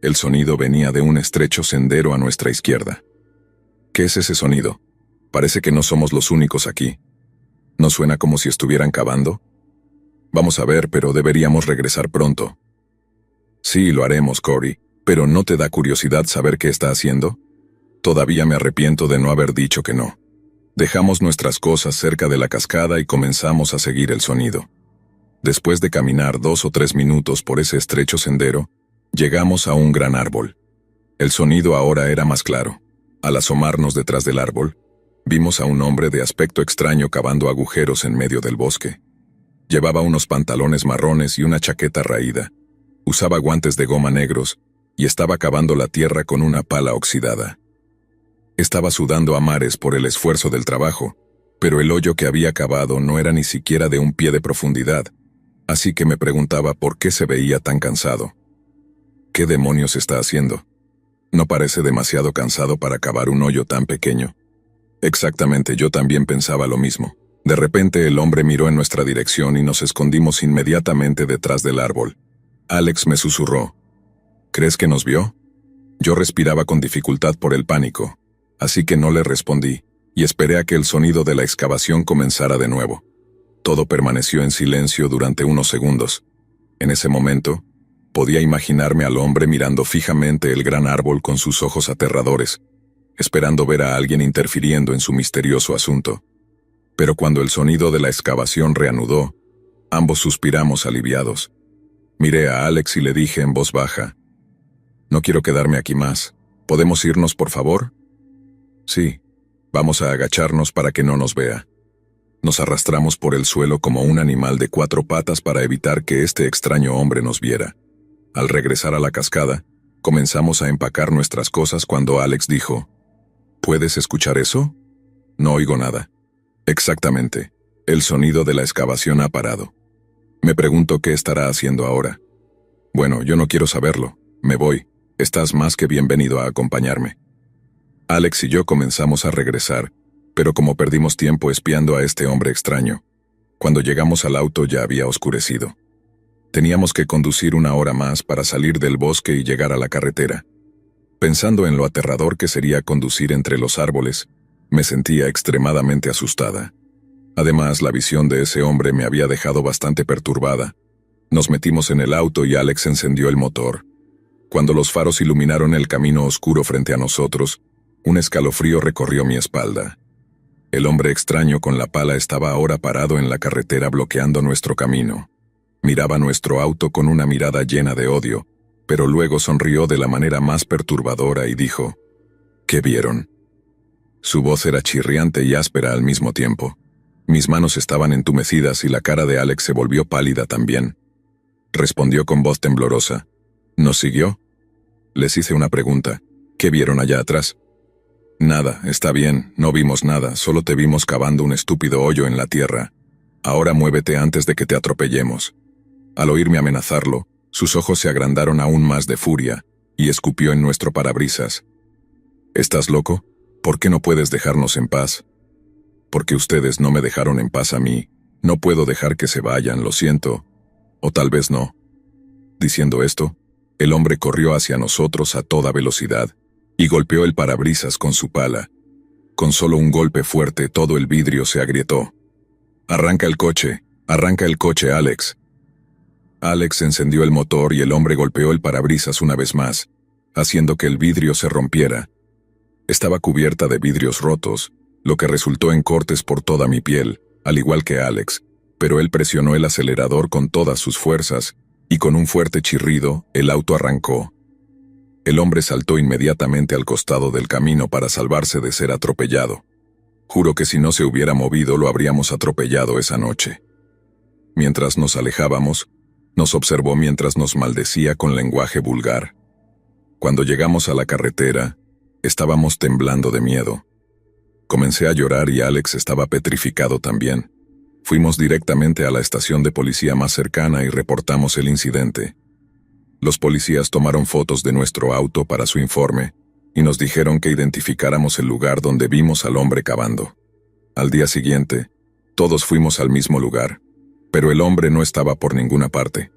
El sonido venía de un estrecho sendero a nuestra izquierda. ¿Qué es ese sonido? Parece que no somos los únicos aquí. ¿No suena como si estuvieran cavando? Vamos a ver, pero deberíamos regresar pronto. Sí, lo haremos, Cory, pero ¿no te da curiosidad saber qué está haciendo? Todavía me arrepiento de no haber dicho que no. Dejamos nuestras cosas cerca de la cascada y comenzamos a seguir el sonido. Después de caminar 2 o 3 minutos por ese estrecho sendero, llegamos a un gran árbol. El sonido ahora era más claro. Al asomarnos detrás del árbol, vimos a un hombre de aspecto extraño cavando agujeros en medio del bosque. Llevaba unos pantalones marrones y una chaqueta raída. Usaba guantes de goma negros y estaba cavando la tierra con una pala oxidada. Estaba sudando a mares por el esfuerzo del trabajo, pero el hoyo que había cavado no era ni siquiera de un pie de profundidad, así que me preguntaba por qué se veía tan cansado. ¿Qué demonios está haciendo? No parece demasiado cansado para cavar un hoyo tan pequeño. Exactamente, yo también pensaba lo mismo. De repente el hombre miró en nuestra dirección y nos escondimos inmediatamente detrás del árbol. Alex me susurró. ¿Crees que nos vio? Yo respiraba con dificultad por el pánico, así que no le respondí, y esperé a que el sonido de la excavación comenzara de nuevo. Todo permaneció en silencio durante unos segundos. En ese momento, podía imaginarme al hombre mirando fijamente el gran árbol con sus ojos aterradores, esperando ver a alguien interfiriendo en su misterioso asunto. Pero cuando el sonido de la excavación reanudó, ambos suspiramos aliviados. Miré a Alex y le dije en voz baja, «No quiero quedarme aquí más. ¿Podemos irnos, por favor? Sí. Vamos a agacharnos para que no nos vea. Nos arrastramos por el suelo como un animal de 4 patas para evitar que este extraño hombre nos viera. Al regresar a la cascada, comenzamos a empacar nuestras cosas cuando Alex dijo: ¿Puedes escuchar eso? No oigo nada. Exactamente. El sonido de la excavación ha parado. Me pregunto qué estará haciendo ahora. Bueno, yo no quiero saberlo. Me voy. Estás más que bienvenido a acompañarme. Alex y yo comenzamos a regresar, pero como perdimos tiempo espiando a este hombre extraño, cuando llegamos al auto ya había oscurecido. Teníamos que conducir 1 hora más para salir del bosque y llegar a la carretera. Pensando en lo aterrador que sería conducir entre los árboles, me sentía extremadamente asustada. Además, la visión de ese hombre me había dejado bastante perturbada. Nos metimos en el auto y Alex encendió el motor. Cuando los faros iluminaron el camino oscuro frente a nosotros, un escalofrío recorrió mi espalda. El hombre extraño con la pala estaba ahora parado en la carretera bloqueando nuestro camino. Miraba nuestro auto con una mirada llena de odio, pero luego sonrió de la manera más perturbadora y dijo: ¿Qué vieron? Su voz era chirriante y áspera al mismo tiempo. Mis manos estaban entumecidas y la cara de Alex se volvió pálida también. Respondió con voz temblorosa: ¿Nos siguió? Les hice una pregunta: ¿qué vieron allá atrás? Nada, está bien, no vimos nada, solo te vimos cavando un estúpido hoyo en la tierra. Ahora muévete antes de que te atropellemos. Al oírme amenazarlo, sus ojos se agrandaron aún más de furia, y escupió en nuestro parabrisas. ¿Estás loco? ¿Por qué no puedes dejarnos en paz? Porque ustedes no me dejaron en paz a mí. No puedo dejar que se vayan, lo siento. O tal vez no. Diciendo esto, el hombre corrió hacia nosotros a toda velocidad, y golpeó el parabrisas con su pala. Con solo un golpe fuerte todo el vidrio se agrietó. Arranca el coche, Alex. Alex encendió el motor y el hombre golpeó el parabrisas una vez más, haciendo que el vidrio se rompiera. Estaba cubierta de vidrios rotos, lo que resultó en cortes por toda mi piel, al igual que Alex, pero él presionó el acelerador con todas sus fuerzas, y con un fuerte chirrido, el auto arrancó. El hombre saltó inmediatamente al costado del camino para salvarse de ser atropellado. Juro que si no se hubiera movido lo habríamos atropellado esa noche. Mientras nos alejábamos, nos observó mientras nos maldecía con lenguaje vulgar. Cuando llegamos a la carretera, estábamos temblando de miedo. Comencé a llorar y Alex estaba petrificado también. Fuimos directamente a la estación de policía más cercana y reportamos el incidente. Los policías tomaron fotos de nuestro auto para su informe y nos dijeron que identificáramos el lugar donde vimos al hombre cavando. Al día siguiente, todos fuimos al mismo lugar, pero el hombre no estaba por ninguna parte.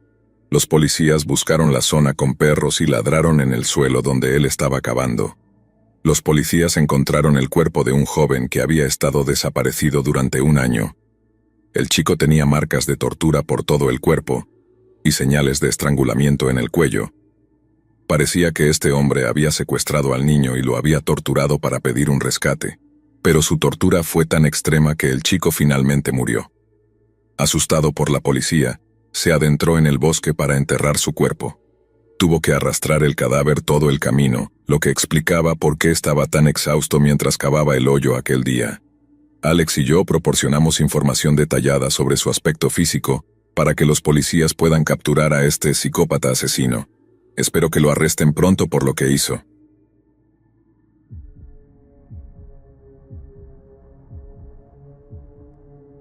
Los policías buscaron la zona con perros y ladraron en el suelo donde él estaba cavando. Los policías encontraron el cuerpo de un joven que había estado desaparecido durante 1 año. El chico tenía marcas de tortura por todo el cuerpo y señales de estrangulamiento en el cuello. Parecía que este hombre había secuestrado al niño y lo había torturado para pedir un rescate, pero su tortura fue tan extrema que el chico finalmente murió. Asustado por la policía, se adentró en el bosque para enterrar su cuerpo. Tuvo que arrastrar el cadáver todo el camino, lo que explicaba por qué estaba tan exhausto mientras cavaba el hoyo aquel día. Alex y yo proporcionamos información detallada sobre su aspecto físico para que los policías puedan capturar a este psicópata asesino. Espero que lo arresten pronto por lo que hizo.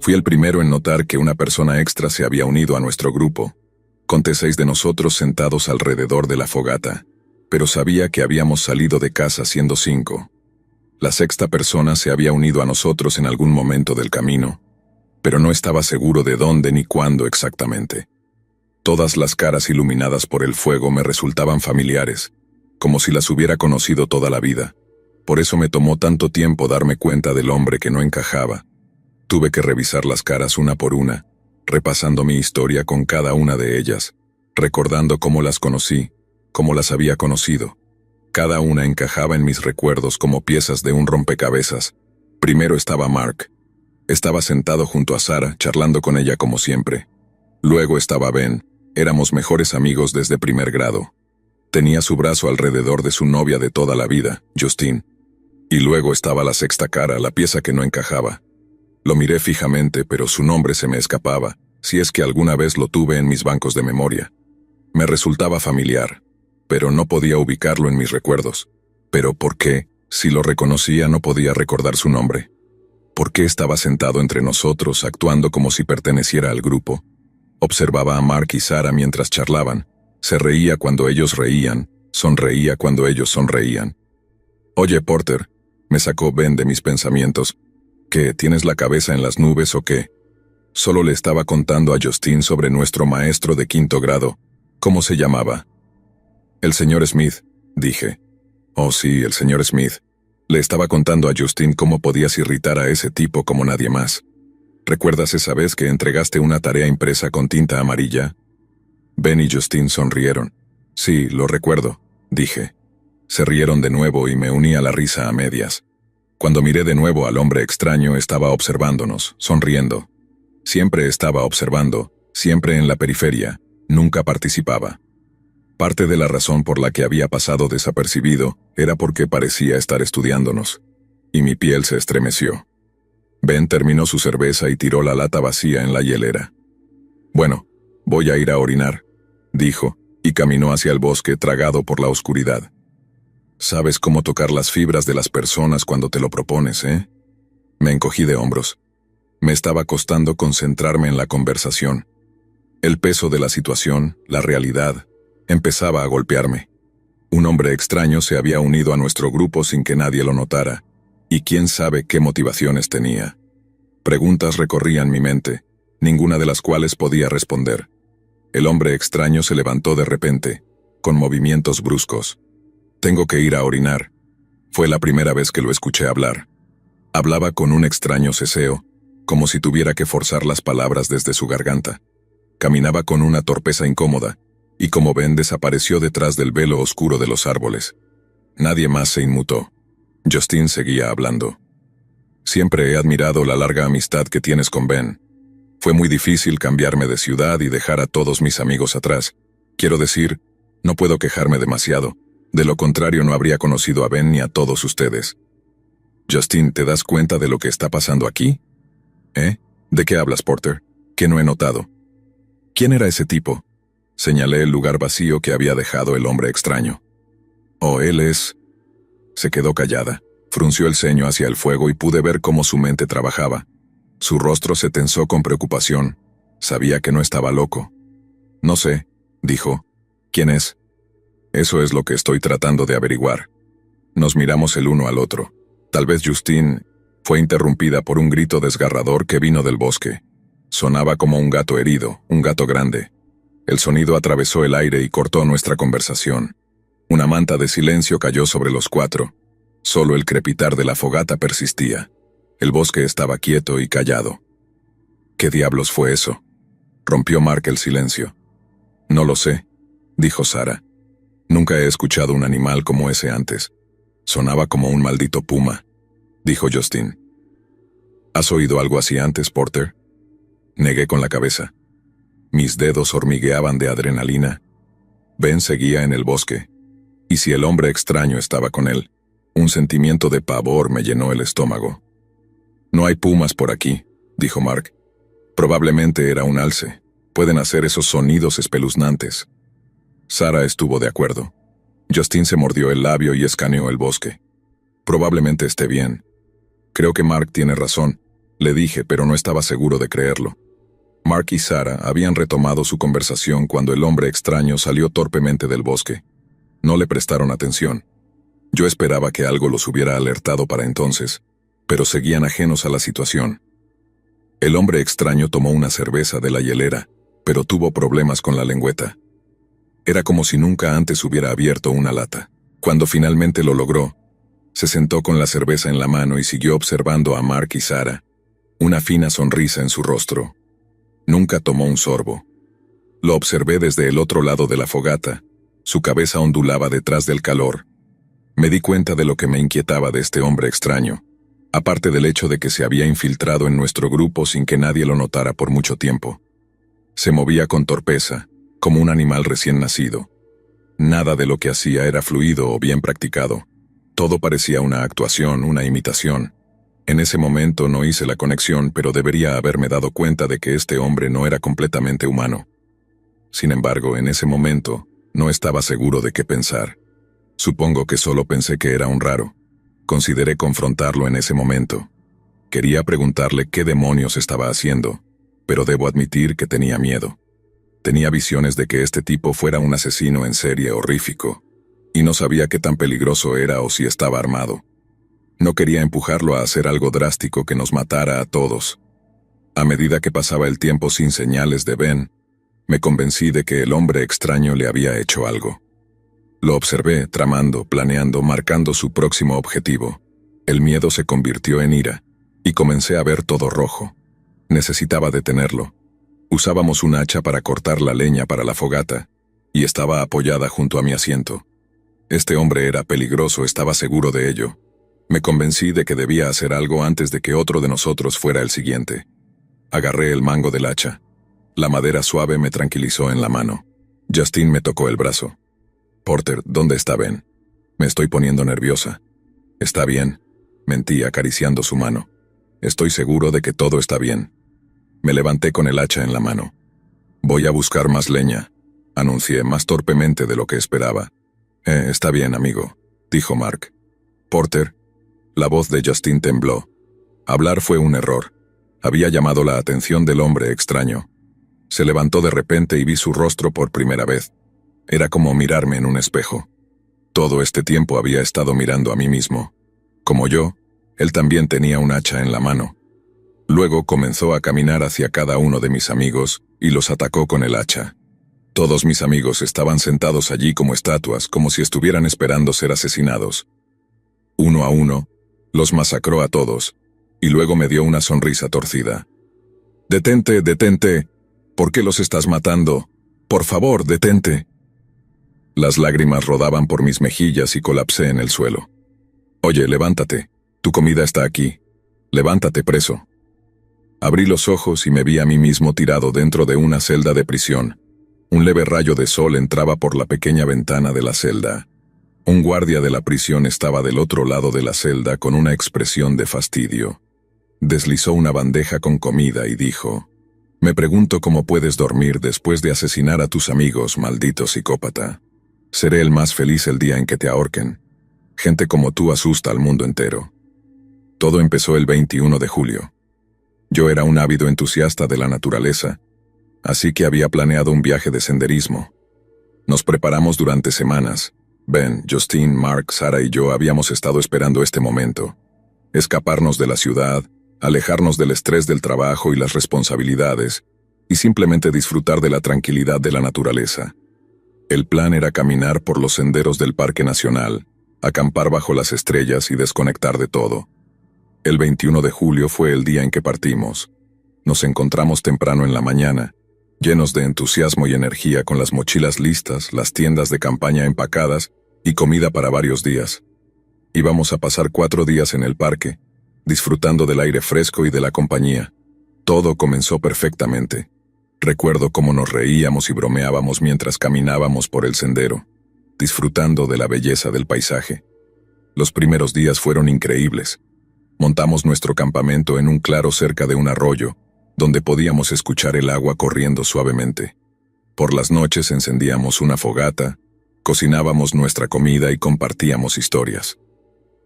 Fui el primero en notar que una persona extra se había unido a nuestro grupo. Conté 6 de nosotros sentados alrededor de la fogata, pero sabía que habíamos salido de casa siendo 5. La 6ª persona se había unido a nosotros en algún momento del camino, pero no estaba seguro de dónde ni cuándo exactamente. Todas las caras iluminadas por el fuego me resultaban familiares, como si las hubiera conocido toda la vida. Por eso me tomó tanto tiempo darme cuenta del hombre que no encajaba. Tuve que revisar las caras una por una, repasando mi historia con cada una de ellas, recordando cómo las conocí, cómo las había conocido. Cada una encajaba en mis recuerdos como piezas de un rompecabezas. Primero estaba Mark. Estaba sentado junto a Sarah, charlando con ella como siempre. Luego estaba Ben. Éramos mejores amigos desde primer grado. Tenía su brazo alrededor de su novia de toda la vida, Justine. Y luego estaba la sexta cara, la pieza que no encajaba. Lo miré fijamente, pero su nombre se me escapaba, si es que alguna vez lo tuve en mis bancos de memoria. Me resultaba familiar, pero no podía ubicarlo en mis recuerdos. ¿Pero por qué, si lo reconocía, no podía recordar su nombre? ¿Por qué estaba sentado entre nosotros, actuando como si perteneciera al grupo? Observaba a Mark y Sarah mientras charlaban. Se reía cuando ellos reían, sonreía cuando ellos sonreían. «Oye, Porter», me sacó Ben de mis pensamientos. «¿Qué, tienes la cabeza en las nubes o qué?» Solo le estaba contando a Justine sobre nuestro maestro de quinto grado. ¿Cómo se llamaba? «El señor Smith», dije. «Oh sí, el señor Smith». Le estaba contando a Justine cómo podías irritar a ese tipo como nadie más. ¿Recuerdas esa vez que entregaste una tarea impresa con tinta amarilla? Ben y Justine sonrieron. «Sí, lo recuerdo», dije. Se rieron de nuevo y me uní a la risa a medias. Cuando miré de nuevo al hombre extraño, estaba observándonos, sonriendo. Siempre estaba observando, siempre en la periferia, nunca participaba. Parte de la razón por la que había pasado desapercibido era porque parecía estar estudiándonos, y mi piel se estremeció. Ben terminó su cerveza y tiró la lata vacía en la hielera. «Bueno, voy a ir a orinar», dijo, y caminó hacia el bosque tragado por la oscuridad. «Sabes cómo tocar las fibras de las personas cuando te lo propones, ¿eh?» Me encogí de hombros. Me estaba costando concentrarme en la conversación. El peso de la situación, la realidad, empezaba a golpearme. Un hombre extraño se había unido a nuestro grupo sin que nadie lo notara, y quién sabe qué motivaciones tenía. Preguntas recorrían mi mente, ninguna de las cuales podía responder. El hombre extraño se levantó de repente, con movimientos bruscos. «Tengo que ir a orinar». Fue la primera vez que lo escuché hablar. Hablaba con un extraño ceseo, como si tuviera que forzar las palabras desde su garganta. Caminaba con una torpeza incómoda, y como ven, desapareció detrás del velo oscuro de los árboles. Nadie más se inmutó. Justine seguía hablando. «Siempre he admirado la larga amistad que tienes con Ben. Fue muy difícil cambiarme de ciudad y dejar a todos mis amigos atrás. Quiero decir, no puedo quejarme demasiado. De lo contrario, no habría conocido a Ben ni a todos ustedes». «Justine, ¿te das cuenta de lo que está pasando aquí?» «¿Eh? ¿De qué hablas, Porter? ¿Qué no he notado?» «¿Quién era ese tipo?» Señalé el lugar vacío que había dejado el hombre extraño. «Oh, él es...» Se quedó callada, frunció el ceño hacia el fuego y pude ver cómo su mente trabajaba. Su rostro se tensó con preocupación. Sabía que no estaba loco. «No sé», dijo. «¿Quién es?» «Eso es lo que estoy tratando de averiguar». Nos miramos el uno al otro. Tal vez Justine fue interrumpida por un grito desgarrador que vino del bosque. Sonaba como un gato herido, un gato grande. El sonido atravesó el aire y cortó nuestra conversación. Una manta de silencio cayó sobre los cuatro. Solo el crepitar de la fogata persistía. El bosque estaba quieto y callado. «¿Qué diablos fue eso?», rompió Mark el silencio. «No lo sé», dijo Sarah. «Nunca he escuchado un animal como ese antes. Sonaba como un maldito puma», dijo Justine. «¿Has oído algo así antes, Porter?» Negué con la cabeza. Mis dedos hormigueaban de adrenalina. Ben seguía en el bosque. Y si el hombre extraño estaba con él, un sentimiento de pavor me llenó el estómago. «No hay pumas por aquí», dijo Mark. «Probablemente era un alce. Pueden hacer esos sonidos espeluznantes». Sarah estuvo de acuerdo. Justine se mordió el labio y escaneó el bosque. «Probablemente esté bien». «Creo que Mark tiene razón», le dije, pero no estaba seguro de creerlo. Mark y Sarah habían retomado su conversación cuando el hombre extraño salió torpemente del bosque. No le prestaron atención. Yo esperaba que algo los hubiera alertado para entonces, pero seguían ajenos a la situación. El hombre extraño tomó una cerveza de la hielera, pero tuvo problemas con la lengüeta. Era como si nunca antes hubiera abierto una lata. Cuando finalmente lo logró, se sentó con la cerveza en la mano y siguió observando a Mark y Sarah, una fina sonrisa en su rostro. Nunca tomó un sorbo. Lo observé desde el otro lado de la fogata. Su cabeza ondulaba detrás del calor. Me di cuenta de lo que me inquietaba de este hombre extraño, aparte del hecho de que se había infiltrado en nuestro grupo sin que nadie lo notara por mucho tiempo. Se movía con torpeza, como un animal recién nacido. Nada de lo que hacía era fluido o bien practicado. Todo parecía una actuación, una imitación. En ese momento no hice la conexión, pero debería haberme dado cuenta de que este hombre no era completamente humano. Sin embargo, en ese momento, no estaba seguro de qué pensar. Supongo que solo pensé que era un raro. Consideré confrontarlo en ese momento. Quería preguntarle qué demonios estaba haciendo, pero debo admitir que tenía miedo. Tenía visiones de que este tipo fuera un asesino en serie horrífico, y no sabía qué tan peligroso era o si estaba armado. No quería empujarlo a hacer algo drástico que nos matara a todos. A medida que pasaba el tiempo sin señales de Ben, me convencí de que el hombre extraño le había hecho algo. Lo observé, tramando, planeando, marcando su próximo objetivo. El miedo se convirtió en ira, y comencé a ver todo rojo. Necesitaba detenerlo. Usábamos un hacha para cortar la leña para la fogata, y estaba apoyada junto a mi asiento. Este hombre era peligroso, estaba seguro de ello. Me convencí de que debía hacer algo antes de que otro de nosotros fuera el siguiente. Agarré el mango del hacha. La madera suave me tranquilizó en la mano. Justin me tocó el brazo. «Porter, ¿dónde está Ben? Me estoy poniendo nerviosa». «Está bien», mentí acariciando su mano. «Estoy seguro de que todo está bien». Me levanté con el hacha en la mano. «Voy a buscar más leña», anuncié más torpemente de lo que esperaba. Está bien, amigo», dijo Mark. «Porter». La voz de Justin tembló. Hablar fue un error. Había llamado la atención del hombre extraño. Se levantó de repente y vi su rostro por primera vez. Era como mirarme en un espejo. Todo este tiempo había estado mirando a mí mismo. Como yo, él también tenía un hacha en la mano. Luego comenzó a caminar hacia cada uno de mis amigos y los atacó con el hacha. Todos mis amigos estaban sentados allí como estatuas, como si estuvieran esperando ser asesinados. Uno a uno, los masacró a todos, y luego me dio una sonrisa torcida. «Detente, detente. ¿Por qué los estás matando? Por favor, detente». Las lágrimas rodaban por mis mejillas y colapsé en el suelo. «Oye, levántate. Tu comida está aquí. Levántate, preso». Abrí los ojos y me vi a mí mismo tirado dentro de una celda de prisión. Un leve rayo de sol entraba por la pequeña ventana de la celda. Un guardia de la prisión estaba del otro lado de la celda con una expresión de fastidio. Deslizó una bandeja con comida y dijo: «Me pregunto cómo puedes dormir después de asesinar a tus amigos, maldito psicópata. Seré el más feliz el día en que te ahorquen. Gente como tú asusta al mundo entero». Todo empezó el 21 de julio. Yo era un ávido entusiasta de la naturaleza, así que había planeado un viaje de senderismo. Nos preparamos durante semanas. Ben, Justin, Mark, Sarah y yo habíamos estado esperando este momento. Escaparnos de la ciudad, alejarnos del estrés del trabajo y las responsabilidades, y simplemente disfrutar de la tranquilidad de la naturaleza. El plan era caminar por los senderos del Parque Nacional, acampar bajo las estrellas y desconectar de todo. El 21 de julio fue el día en que partimos. Nos encontramos temprano en la mañana, llenos de entusiasmo y energía, con las mochilas listas, las tiendas de campaña empacadas y comida para varios días. Íbamos a pasar 4 días en el parque, disfrutando del aire fresco y de la compañía. Todo comenzó perfectamente. Recuerdo cómo nos reíamos y bromeábamos mientras caminábamos por el sendero, disfrutando de la belleza del paisaje. Los primeros días fueron increíbles. Montamos nuestro campamento en un claro cerca de un arroyo, donde podíamos escuchar el agua corriendo suavemente. Por las noches encendíamos una fogata, cocinábamos nuestra comida y compartíamos historias.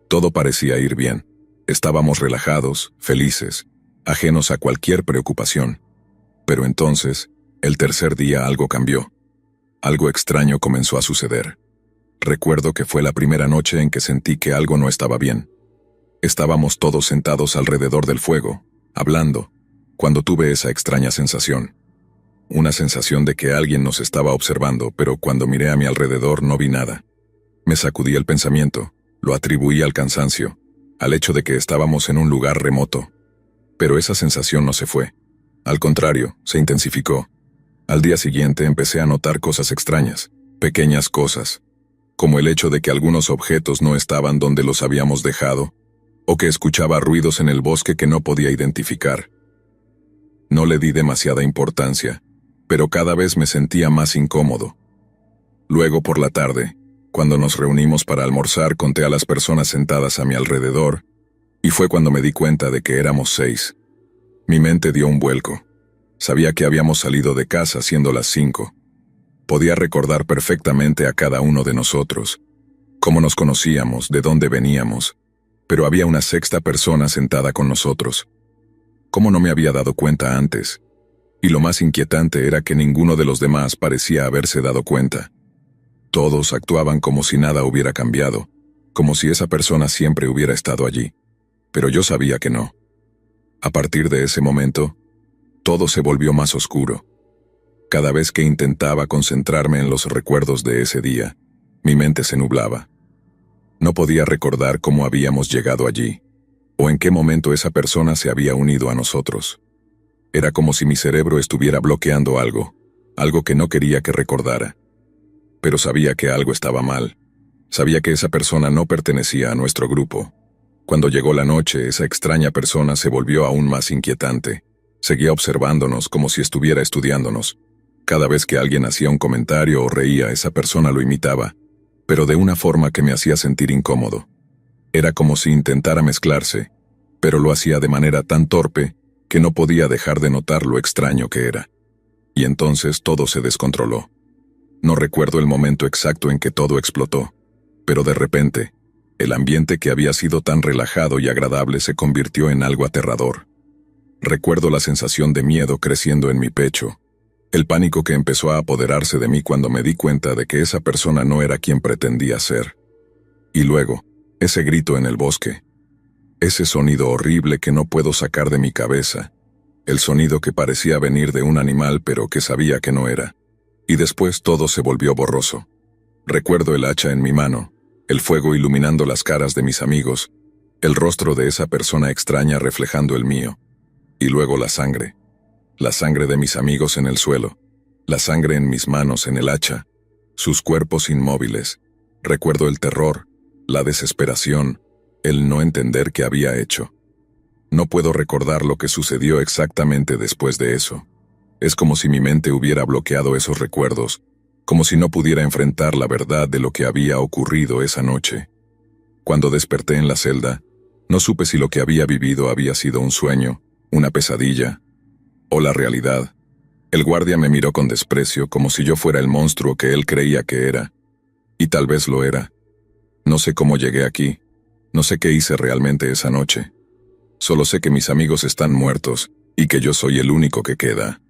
Todo parecía ir bien. Estábamos relajados, felices, ajenos a cualquier preocupación. Pero entonces, el tercer día algo cambió. Algo extraño comenzó a suceder. Recuerdo que fue la primera noche en que sentí que algo no estaba bien. Estábamos todos sentados alrededor del fuego, hablando, cuando tuve esa extraña sensación. Una sensación de que alguien nos estaba observando, pero cuando miré a mi alrededor no vi nada. Me sacudí el pensamiento, lo atribuí al cansancio, al hecho de que estábamos en un lugar remoto. Pero esa sensación no se fue. Al contrario, se intensificó. Al día siguiente empecé a notar cosas extrañas, pequeñas cosas, como el hecho de que algunos objetos no estaban donde los habíamos dejado, o que escuchaba ruidos en el bosque que no podía identificar. No le di demasiada importancia, pero cada vez me sentía más incómodo. Luego, por la tarde, cuando nos reunimos para almorzar, conté a las personas sentadas a mi alrededor, y fue cuando me di cuenta de que éramos 6. Mi mente dio un vuelco. Sabía que habíamos salido de casa siendo las 5. Podía recordar perfectamente a cada uno de nosotros, cómo nos conocíamos, de dónde veníamos, pero había una sexta persona sentada con nosotros. ¿Cómo no me había dado cuenta antes? Y lo más inquietante era que ninguno de los demás parecía haberse dado cuenta. Todos actuaban como si nada hubiera cambiado, como si esa persona siempre hubiera estado allí. Pero yo sabía que no. A partir de ese momento, todo se volvió más oscuro. Cada vez que intentaba concentrarme en los recuerdos de ese día, mi mente se nublaba. No podía recordar cómo habíamos llegado allí, o en qué momento esa persona se había unido a nosotros. Era como si mi cerebro estuviera bloqueando algo que no quería que recordara. Pero sabía que algo estaba mal. Sabía que esa persona no pertenecía a nuestro grupo. Cuando llegó la noche, esa extraña persona se volvió aún más inquietante. Seguía observándonos como si estuviera estudiándonos. Cada vez que alguien hacía un comentario o reía, esa persona lo imitaba, pero de una forma que me hacía sentir incómodo. Era como si intentara mezclarse, pero lo hacía de manera tan torpe que no podía dejar de notar lo extraño que era. Y entonces todo se descontroló. No recuerdo el momento exacto en que todo explotó, pero de repente, el ambiente que había sido tan relajado y agradable se convirtió en algo aterrador. Recuerdo la sensación de miedo creciendo en mi pecho, el pánico que empezó a apoderarse de mí cuando me di cuenta de que esa persona no era quien pretendía ser. Y luego, ese grito en el bosque. Ese sonido horrible que no puedo sacar de mi cabeza. El sonido que parecía venir de un animal pero que sabía que no era. Y después todo se volvió borroso. Recuerdo el hacha en mi mano, el fuego iluminando las caras de mis amigos, el rostro de esa persona extraña reflejando el mío. Y luego la sangre de mis amigos en el suelo, la sangre en mis manos en el hacha, sus cuerpos inmóviles. Recuerdo el terror, la desesperación, el no entender qué había hecho. No puedo recordar lo que sucedió exactamente después de eso. Es como si mi mente hubiera bloqueado esos recuerdos, como si no pudiera enfrentar la verdad de lo que había ocurrido esa noche. Cuando desperté en la celda, no supe si lo que había vivido había sido un sueño, una pesadilla, o la realidad. El guardia me miró con desprecio, como si yo fuera el monstruo que él creía que era. Y tal vez lo era. No sé cómo llegué aquí. No sé qué hice realmente esa noche. Solo sé que mis amigos están muertos, y que yo soy el único que queda.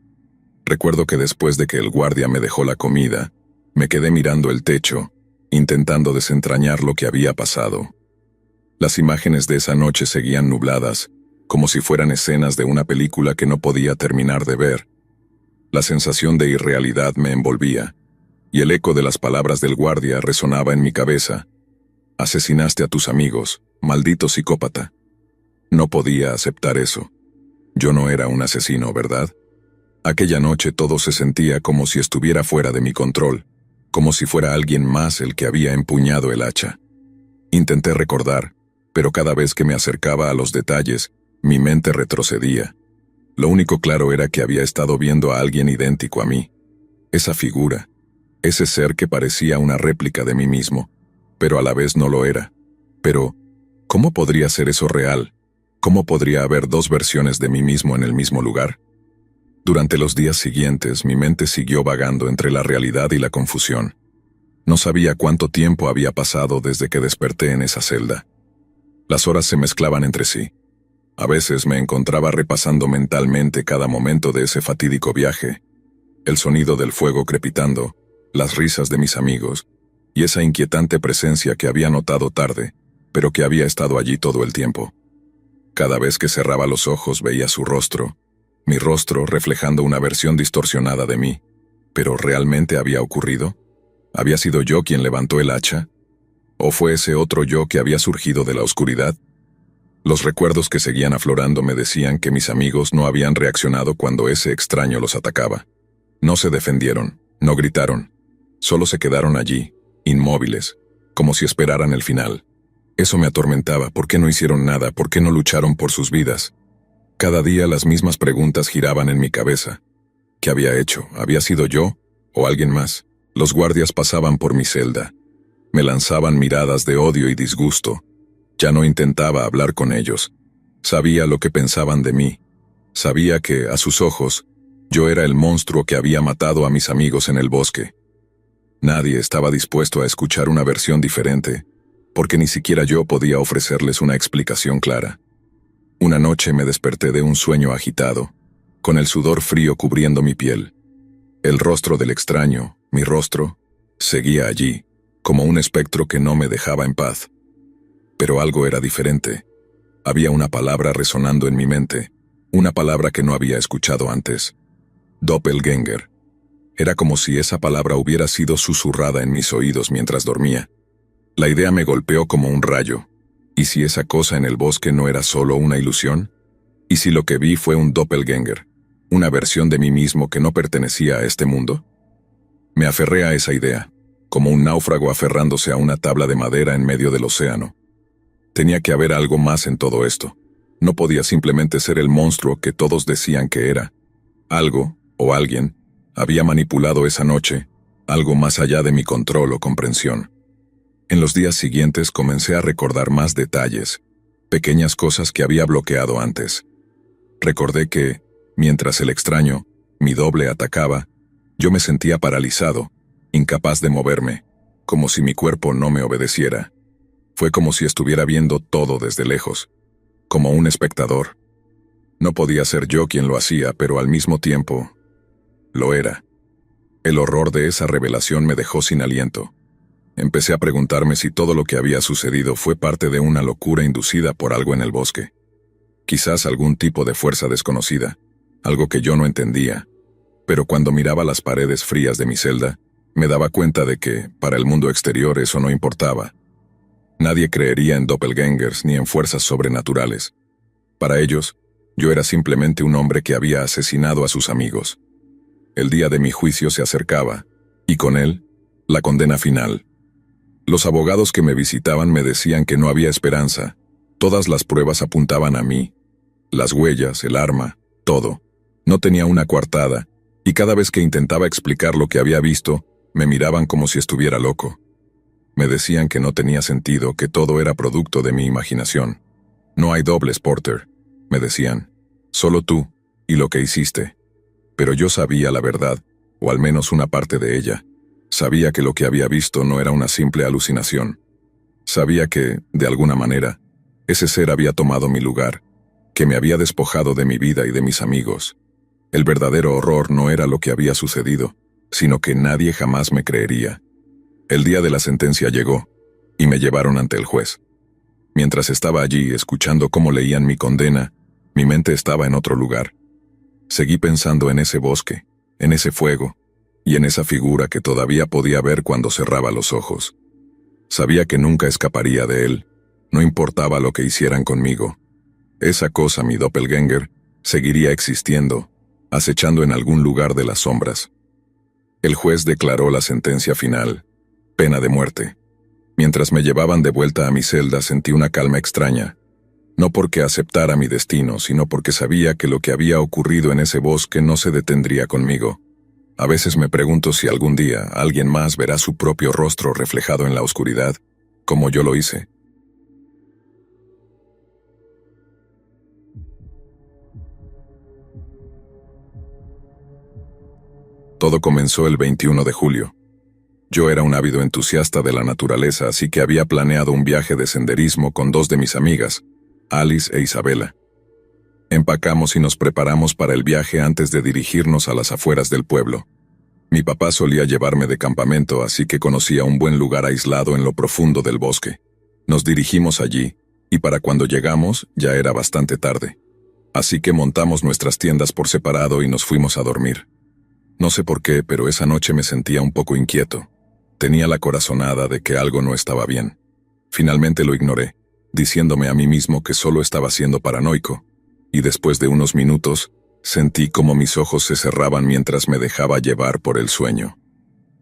Recuerdo que después de que el guardia me dejó la comida, me quedé mirando el techo, intentando desentrañar lo que había pasado. Las imágenes de esa noche seguían nubladas, como si fueran escenas de una película que no podía terminar de ver. La sensación de irrealidad me envolvía, y el eco de las palabras del guardia resonaba en mi cabeza. Asesinaste a tus amigos, maldito psicópata. No podía aceptar eso. Yo no era un asesino, ¿verdad? Aquella noche todo se sentía como si estuviera fuera de mi control, como si fuera alguien más el que había empuñado el hacha. Intenté recordar, pero cada vez que me acercaba a los detalles, mi mente retrocedía. Lo único claro era que había estado viendo a alguien idéntico a mí. Esa figura, ese ser que parecía una réplica de mí mismo, pero a la vez no lo era. Pero, ¿cómo podría ser eso real? ¿Cómo podría haber dos versiones de mí mismo en el mismo lugar? Durante los días siguientes, mi mente siguió vagando entre la realidad y la confusión. No sabía cuánto tiempo había pasado desde que desperté en esa celda. Las horas se mezclaban entre sí. A veces me encontraba repasando mentalmente cada momento de ese fatídico viaje, el sonido del fuego crepitando, las risas de mis amigos, y esa inquietante presencia que había notado tarde, pero que había estado allí todo el tiempo. Cada vez que cerraba los ojos veía su rostro, mi rostro reflejando una versión distorsionada de mí. ¿Pero realmente había ocurrido? ¿Había sido yo quien levantó el hacha? ¿O fue ese otro yo que había surgido de la oscuridad? Los recuerdos que seguían aflorando me decían que mis amigos no habían reaccionado cuando ese extraño los atacaba. No se defendieron, no gritaron, solo se quedaron allí, inmóviles, como si esperaran el final. Eso me atormentaba. ¿Por qué no hicieron nada? ¿Por qué no lucharon por sus vidas? Cada día las mismas preguntas giraban en mi cabeza. ¿Qué había hecho? ¿Había sido yo o alguien más? Los guardias pasaban por mi celda. Me lanzaban miradas de odio y disgusto. Ya no intentaba hablar con ellos. Sabía lo que pensaban de mí. Sabía que, a sus ojos, yo era el monstruo que había matado a mis amigos en el bosque. Nadie estaba dispuesto a escuchar una versión diferente, porque ni siquiera yo podía ofrecerles una explicación clara. Una noche me desperté de un sueño agitado, con el sudor frío cubriendo mi piel. El rostro del extraño, mi rostro, seguía allí, como un espectro que no me dejaba en paz. Pero algo era diferente. Había una palabra resonando en mi mente, una palabra que no había escuchado antes. Doppelgänger. Era como si esa palabra hubiera sido susurrada en mis oídos mientras dormía. La idea me golpeó como un rayo. ¿Y si esa cosa en el bosque no era solo una ilusión? ¿Y si lo que vi fue un doppelgänger, una versión de mí mismo que no pertenecía a este mundo? Me aferré a esa idea, como un náufrago aferrándose a una tabla de madera en medio del océano. Tenía que haber algo más en todo esto. No podía simplemente ser el monstruo que todos decían que era. Algo, o alguien, había manipulado esa noche, algo más allá de mi control o comprensión. En los días siguientes comencé a recordar más detalles, pequeñas cosas que había bloqueado antes. Recordé que, mientras el extraño, mi doble, atacaba, yo me sentía paralizado, incapaz de moverme, como si mi cuerpo no me obedeciera. Fue como si estuviera viendo todo desde lejos, como un espectador. No podía ser yo quien lo hacía, pero al mismo tiempo, lo era. El horror de esa revelación me dejó sin aliento. Empecé a preguntarme si todo lo que había sucedido fue parte de una locura inducida por algo en el bosque. Quizás algún tipo de fuerza desconocida, algo que yo no entendía. Pero cuando miraba las paredes frías de mi celda, me daba cuenta de que, para el mundo exterior, eso no importaba. Nadie creería en doppelgängers ni en fuerzas sobrenaturales. Para ellos, yo era simplemente un hombre que había asesinado a sus amigos. El día de mi juicio se acercaba, y con él, la condena final. Los abogados que me visitaban me decían que no había esperanza. Todas las pruebas apuntaban a mí. Las huellas, el arma, todo. No tenía una coartada, y cada vez que intentaba explicar lo que había visto, me miraban como si estuviera loco. Me decían que no tenía sentido, que todo era producto de mi imaginación. No hay dobles, Porter, me decían. Solo tú, y lo que hiciste. Pero yo sabía la verdad, o al menos una parte de ella. Sabía que lo que había visto no era una simple alucinación. Sabía que, de alguna manera, ese ser había tomado mi lugar, que me había despojado de mi vida y de mis amigos. El verdadero horror no era lo que había sucedido, sino que nadie jamás me creería. El día de la sentencia llegó, y me llevaron ante el juez. Mientras estaba allí escuchando cómo leían mi condena, mi mente estaba en otro lugar. Seguí pensando en ese bosque, en ese fuego, y en esa figura que todavía podía ver cuando cerraba los ojos. Sabía que nunca escaparía de él, no importaba lo que hicieran conmigo. Esa cosa, mi doppelgänger, seguiría existiendo, acechando en algún lugar de las sombras. El juez declaró la sentencia final, pena de muerte. Mientras me llevaban de vuelta a mi celda sentí una calma extraña, no porque aceptara mi destino, sino porque sabía que lo que había ocurrido en ese bosque no se detendría conmigo. A veces me pregunto si algún día alguien más verá su propio rostro reflejado en la oscuridad, como yo lo hice. Todo comenzó el 21 de julio. Yo era un ávido entusiasta de la naturaleza, así que había planeado un viaje de senderismo con dos de mis amigas, Alice e Isabela. Empacamos y nos preparamos para el viaje antes de dirigirnos a las afueras del pueblo. Mi papá solía llevarme de campamento, así que conocía un buen lugar aislado en lo profundo del bosque. Nos dirigimos allí, y para cuando llegamos ya era bastante tarde. Así que montamos nuestras tiendas por separado y nos fuimos a dormir. No sé por qué, pero esa noche me sentía un poco inquieto. Tenía la corazonada de que algo no estaba bien. Finalmente lo ignoré, diciéndome a mí mismo que solo estaba siendo paranoico, y después de unos minutos, sentí como mis ojos se cerraban mientras me dejaba llevar por el sueño.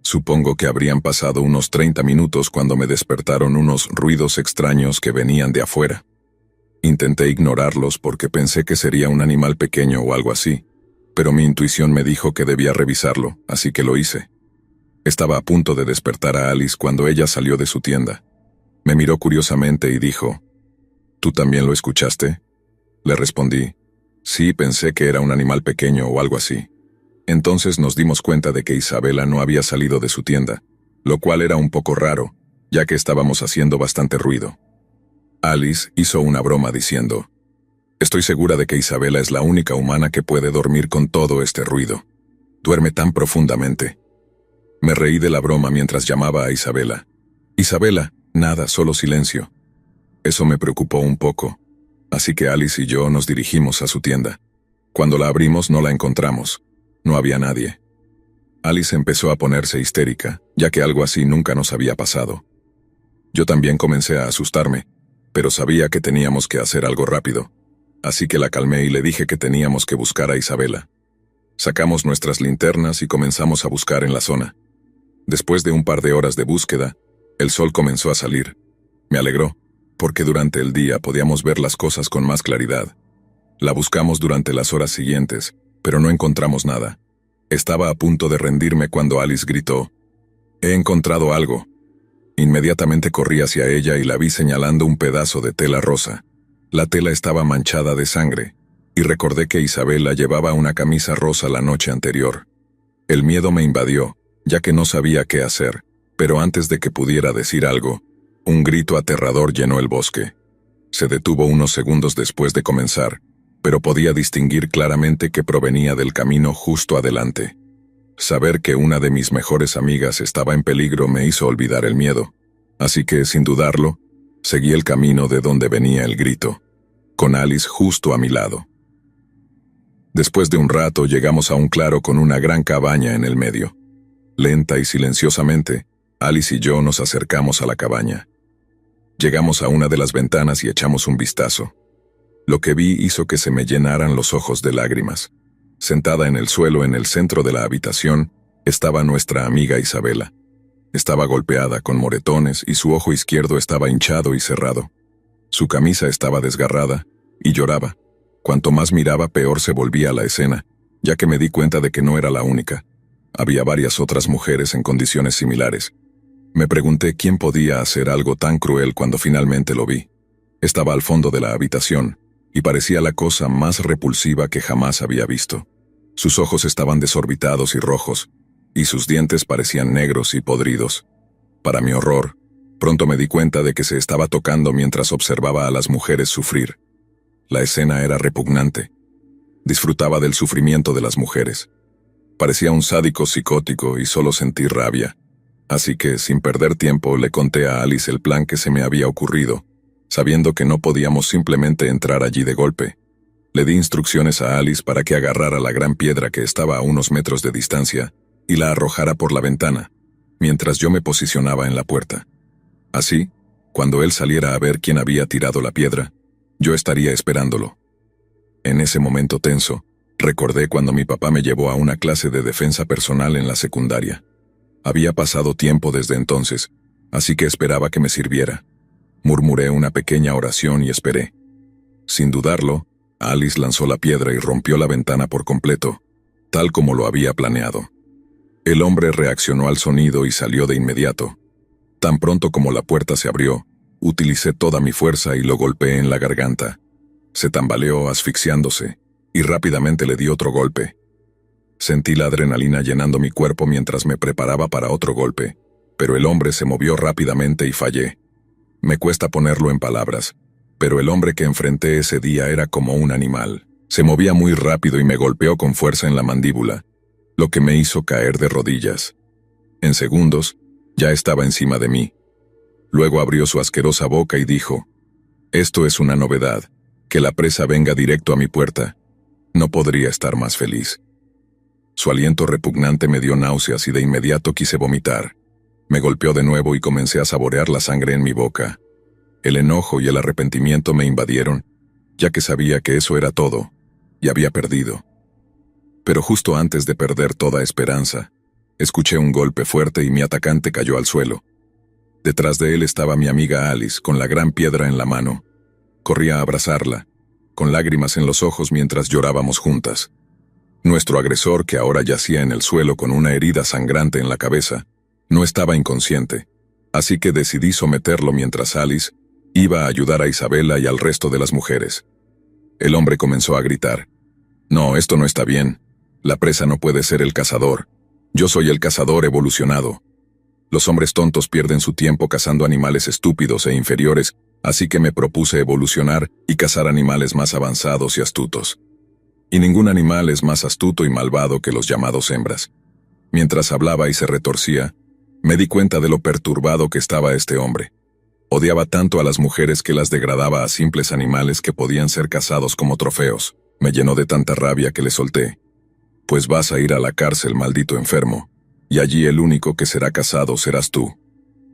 Supongo que habrían pasado unos 30 minutos cuando me despertaron unos ruidos extraños que venían de afuera. Intenté ignorarlos porque pensé que sería un animal pequeño o algo así, pero mi intuición me dijo que debía revisarlo, así que lo hice. Estaba a punto de despertar a Alice cuando ella salió de su tienda. Me miró curiosamente y dijo, ¿tú también lo escuchaste? Le respondí, sí, pensé que era un animal pequeño o algo así. Entonces nos dimos cuenta de que Isabela no había salido de su tienda, lo cual era un poco raro, ya que estábamos haciendo bastante ruido. Alice hizo una broma diciendo, estoy segura de que Isabela es la única humana que puede dormir con todo este ruido. Duerme tan profundamente. Me reí de la broma mientras llamaba a Isabela. Isabela, nada, solo silencio. Eso me preocupó un poco, así que Alice y yo nos dirigimos a su tienda. Cuando la abrimos no la encontramos. No había nadie. Alice empezó a ponerse histérica, ya que algo así nunca nos había pasado. Yo también comencé a asustarme, pero sabía que teníamos que hacer algo rápido, así que la calmé y le dije que teníamos que buscar a Isabela. Sacamos nuestras linternas y comenzamos a buscar en la zona. Después de un par de horas de búsqueda, el sol comenzó a salir. Me alegró, porque durante el día podíamos ver las cosas con más claridad. La buscamos durante las horas siguientes, pero no encontramos nada. Estaba a punto de rendirme cuando Alice gritó, «He encontrado algo». Inmediatamente corrí hacia ella y la vi señalando un pedazo de tela rosa. La tela estaba manchada de sangre, y recordé que Isabela llevaba una camisa rosa la noche anterior. El miedo me invadió, ya que no sabía qué hacer, pero antes de que pudiera decir algo, un grito aterrador llenó el bosque. Se detuvo unos segundos después de comenzar, pero podía distinguir claramente que provenía del camino justo adelante. Saber que una de mis mejores amigas estaba en peligro me hizo olvidar el miedo, así que, sin dudarlo, seguí el camino de donde venía el grito, con Alice justo a mi lado. Después de un rato llegamos a un claro con una gran cabaña en el medio. Lenta y silenciosamente, Alice y yo nos acercamos a la cabaña. Llegamos a una de las ventanas y echamos un vistazo. Lo que vi hizo que se me llenaran los ojos de lágrimas. Sentada en el suelo en el centro de la habitación, estaba nuestra amiga Isabela. Estaba golpeada con moretones y su ojo izquierdo estaba hinchado y cerrado. Su camisa estaba desgarrada y lloraba. Cuanto más miraba, peor se volvía la escena, ya que me di cuenta de que no era la única. Había varias otras mujeres en condiciones similares. Me pregunté quién podía hacer algo tan cruel cuando finalmente lo vi. Estaba al fondo de la habitación, y parecía la cosa más repulsiva que jamás había visto. Sus ojos estaban desorbitados y rojos, y sus dientes parecían negros y podridos. Para mi horror, pronto me di cuenta de que se estaba tocando mientras observaba a las mujeres sufrir. La escena era repugnante. Disfrutaba del sufrimiento de las mujeres. Parecía un sádico psicótico y solo sentí rabia. Así que, sin perder tiempo, le conté a Alice el plan que se me había ocurrido, sabiendo que no podíamos simplemente entrar allí de golpe. Le di instrucciones a Alice para que agarrara la gran piedra que estaba a unos metros de distancia y la arrojara por la ventana, mientras yo me posicionaba en la puerta. Así, cuando él saliera a ver quién había tirado la piedra, yo estaría esperándolo. En ese momento tenso, recordé cuando mi papá me llevó a una clase de defensa personal en la secundaria. Había pasado tiempo desde entonces, así que esperaba que me sirviera. Murmuré una pequeña oración y esperé. Sin dudarlo, Alice lanzó la piedra y rompió la ventana por completo, tal como lo había planeado. El hombre reaccionó al sonido y salió de inmediato. Tan pronto como la puerta se abrió, utilicé toda mi fuerza y lo golpeé en la garganta. Se tambaleó asfixiándose, y rápidamente le di otro golpe. Sentí la adrenalina llenando mi cuerpo mientras me preparaba para otro golpe, pero el hombre se movió rápidamente y fallé. Me cuesta ponerlo en palabras, pero el hombre que enfrenté ese día era como un animal. Se movía muy rápido y me golpeó con fuerza en la mandíbula, lo que me hizo caer de rodillas. En segundos, ya estaba encima de mí. Luego abrió su asquerosa boca y dijo, «Esto es una novedad, que la presa venga directo a mi puerta. No podría estar más feliz». Su aliento repugnante me dio náuseas y de inmediato quise vomitar. Me golpeó de nuevo y comencé a saborear la sangre en mi boca. El enojo y el arrepentimiento me invadieron, ya que sabía que eso era todo, y había perdido. Pero justo antes de perder toda esperanza, escuché un golpe fuerte y mi atacante cayó al suelo. Detrás de él estaba mi amiga Alice, con la gran piedra en la mano. Corrí a abrazarla, con lágrimas en los ojos mientras llorábamos juntas. Nuestro agresor, que ahora yacía en el suelo con una herida sangrante en la cabeza, No estaba inconsciente, así que decidí someterlo mientras Alice iba a ayudar a Isabela y al resto de las mujeres. El hombre comenzó a gritar: «No, esto no está bien. La presa no puede ser el cazador. Yo soy el cazador evolucionado. Los hombres tontos pierden su tiempo cazando animales estúpidos e inferiores, así que me propuse evolucionar y cazar animales más avanzados y astutos. Y ningún animal es más astuto y malvado que los llamados hembras». Mientras hablaba y se retorcía, me di cuenta de lo perturbado que estaba este hombre. Odiaba tanto a las mujeres que las degradaba a simples animales que podían ser cazados como trofeos. Me llenó de tanta rabia que le solté: «Pues vas a ir a la cárcel, maldito enfermo, y allí el único que será cazado serás tú».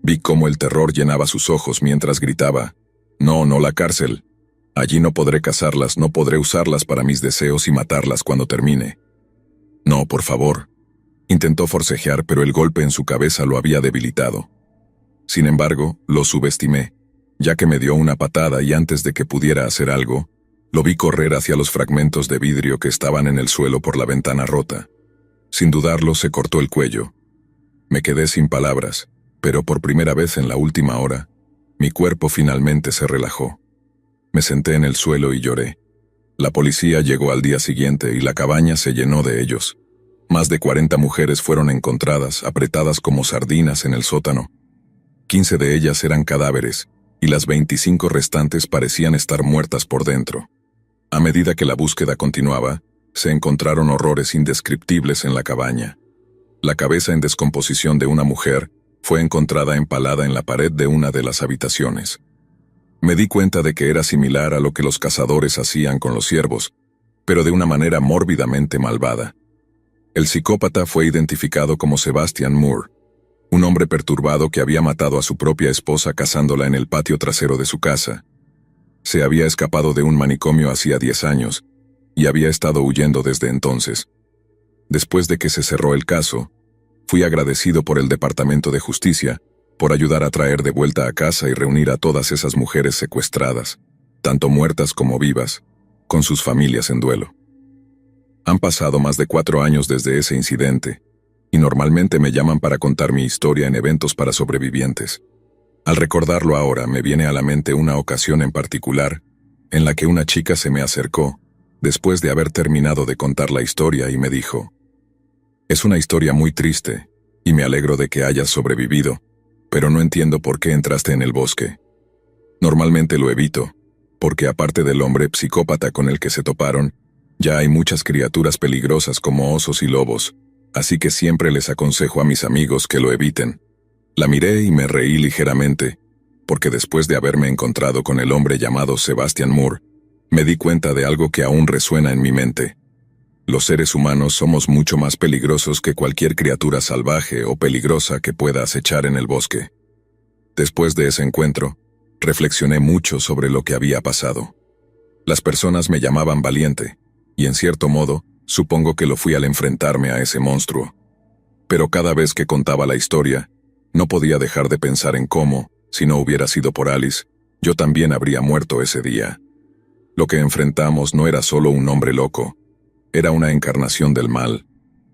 Vi cómo el terror llenaba sus ojos mientras gritaba: «No, no la cárcel. Allí no podré cazarlas, no podré usarlas para mis deseos y matarlas cuando termine». «No, por favor». Intentó forcejear, pero el golpe en su cabeza lo había debilitado. Sin embargo, lo subestimé, ya que me dio una patada y antes de que pudiera hacer algo, lo vi correr hacia los fragmentos de vidrio que estaban en el suelo por la ventana rota. Sin dudarlo, se cortó el cuello. Me quedé sin palabras, pero por primera vez en la última hora, mi cuerpo finalmente se relajó. Me senté en el suelo y lloré. La policía llegó al día siguiente y la cabaña se llenó de ellos. Más de 40 mujeres fueron encontradas, apretadas como sardinas en el sótano. 15 de ellas eran cadáveres, y las 25 restantes parecían estar muertas por dentro. A medida que la búsqueda continuaba, se encontraron horrores indescriptibles en la cabaña. La cabeza en descomposición de una mujer fue encontrada empalada en la pared de una de las habitaciones. Me di cuenta de que era similar a lo que los cazadores hacían con los ciervos, pero de una manera mórbidamente malvada. El psicópata fue identificado como Sebastian Moore, un hombre perturbado que había matado a su propia esposa cazándola en el patio trasero de su casa. Se había escapado de un manicomio hacía 10 años, y había estado huyendo desde entonces. Después de que se cerró el caso, fui agradecido por el Departamento de Justicia por ayudar a traer de vuelta a casa y reunir a todas esas mujeres secuestradas, tanto muertas como vivas, con sus familias en duelo. Han pasado más de 4 años desde ese incidente, y normalmente me llaman para contar mi historia en eventos para sobrevivientes. Al recordarlo ahora, me viene a la mente una ocasión en particular, en la que una chica se me acercó, después de haber terminado de contar la historia, y me dijo: «Es una historia muy triste, y me alegro de que hayas sobrevivido, pero no entiendo por qué entraste en el bosque. Normalmente lo evito, porque aparte del hombre psicópata con el que se toparon, ya hay muchas criaturas peligrosas como osos y lobos, así que siempre les aconsejo a mis amigos que lo eviten». La miré y me reí ligeramente, porque después de haberme encontrado con el hombre llamado Sebastian Moore, me di cuenta de algo que aún resuena en mi mente. Los seres humanos somos mucho más peligrosos que cualquier criatura salvaje o peligrosa que pueda acechar en el bosque. Después de ese encuentro, reflexioné mucho sobre lo que había pasado. Las personas me llamaban valiente, y en cierto modo, supongo que lo fui al enfrentarme a ese monstruo. Pero cada vez que contaba la historia, no podía dejar de pensar en cómo, si no hubiera sido por Alice, yo también habría muerto ese día. Lo que enfrentamos no era solo un hombre loco, era una encarnación del mal,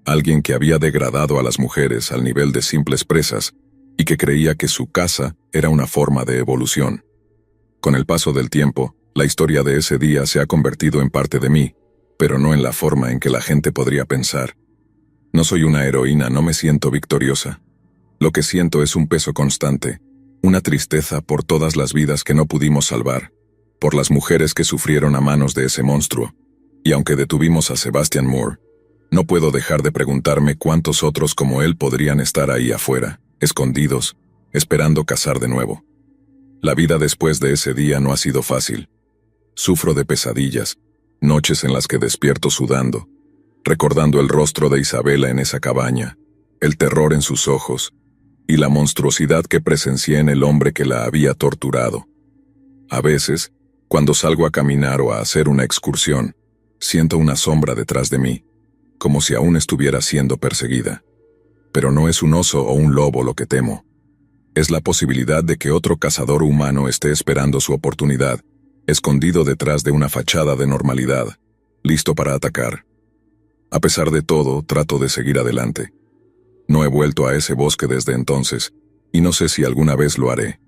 alguien que había degradado a las mujeres al nivel de simples presas y que creía que su caza era una forma de evolución. Con el paso del tiempo, la historia de ese día se ha convertido en parte de mí, pero no en la forma en que la gente podría pensar. No soy una heroína, no me siento victoriosa. Lo que siento es un peso constante, una tristeza por todas las vidas que no pudimos salvar, por las mujeres que sufrieron a manos de ese monstruo. Y aunque detuvimos a Sebastian Moore, no puedo dejar de preguntarme cuántos otros como él podrían estar ahí afuera, escondidos, esperando cazar de nuevo. La vida después de ese día no ha sido fácil. Sufro de pesadillas, noches en las que despierto sudando, recordando el rostro de Isabela en esa cabaña, el terror en sus ojos, y la monstruosidad que presencié en el hombre que la había torturado. A veces, cuando salgo a caminar o a hacer una excursión, siento una sombra detrás de mí, como si aún estuviera siendo perseguida. Pero no es un oso o un lobo lo que temo. Es la posibilidad de que otro cazador humano esté esperando su oportunidad, escondido detrás de una fachada de normalidad, listo para atacar. A pesar de todo, trato de seguir adelante. No he vuelto a ese bosque desde entonces, y no sé si alguna vez lo haré.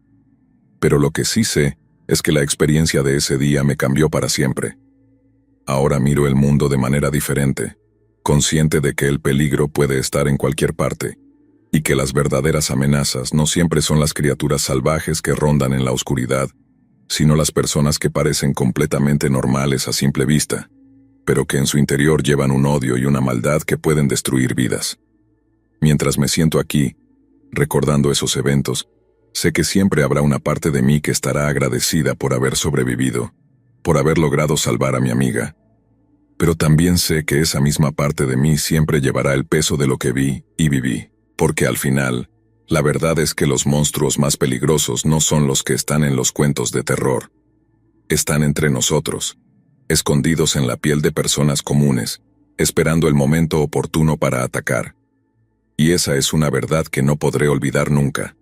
Pero lo que sí sé es que la experiencia de ese día me cambió para siempre. Ahora miro el mundo de manera diferente, consciente de que el peligro puede estar en cualquier parte, y que las verdaderas amenazas no siempre son las criaturas salvajes que rondan en la oscuridad, sino las personas que parecen completamente normales a simple vista, pero que en su interior llevan un odio y una maldad que pueden destruir vidas. Mientras me siento aquí, recordando esos eventos, sé que siempre habrá una parte de mí que estará agradecida por haber sobrevivido, por haber logrado salvar a mi amiga. Pero también sé que esa misma parte de mí siempre llevará el peso de lo que vi y viví, porque al final, la verdad es que los monstruos más peligrosos no son los que están en los cuentos de terror. Están entre nosotros, escondidos en la piel de personas comunes, esperando el momento oportuno para atacar. Y esa es una verdad que no podré olvidar nunca.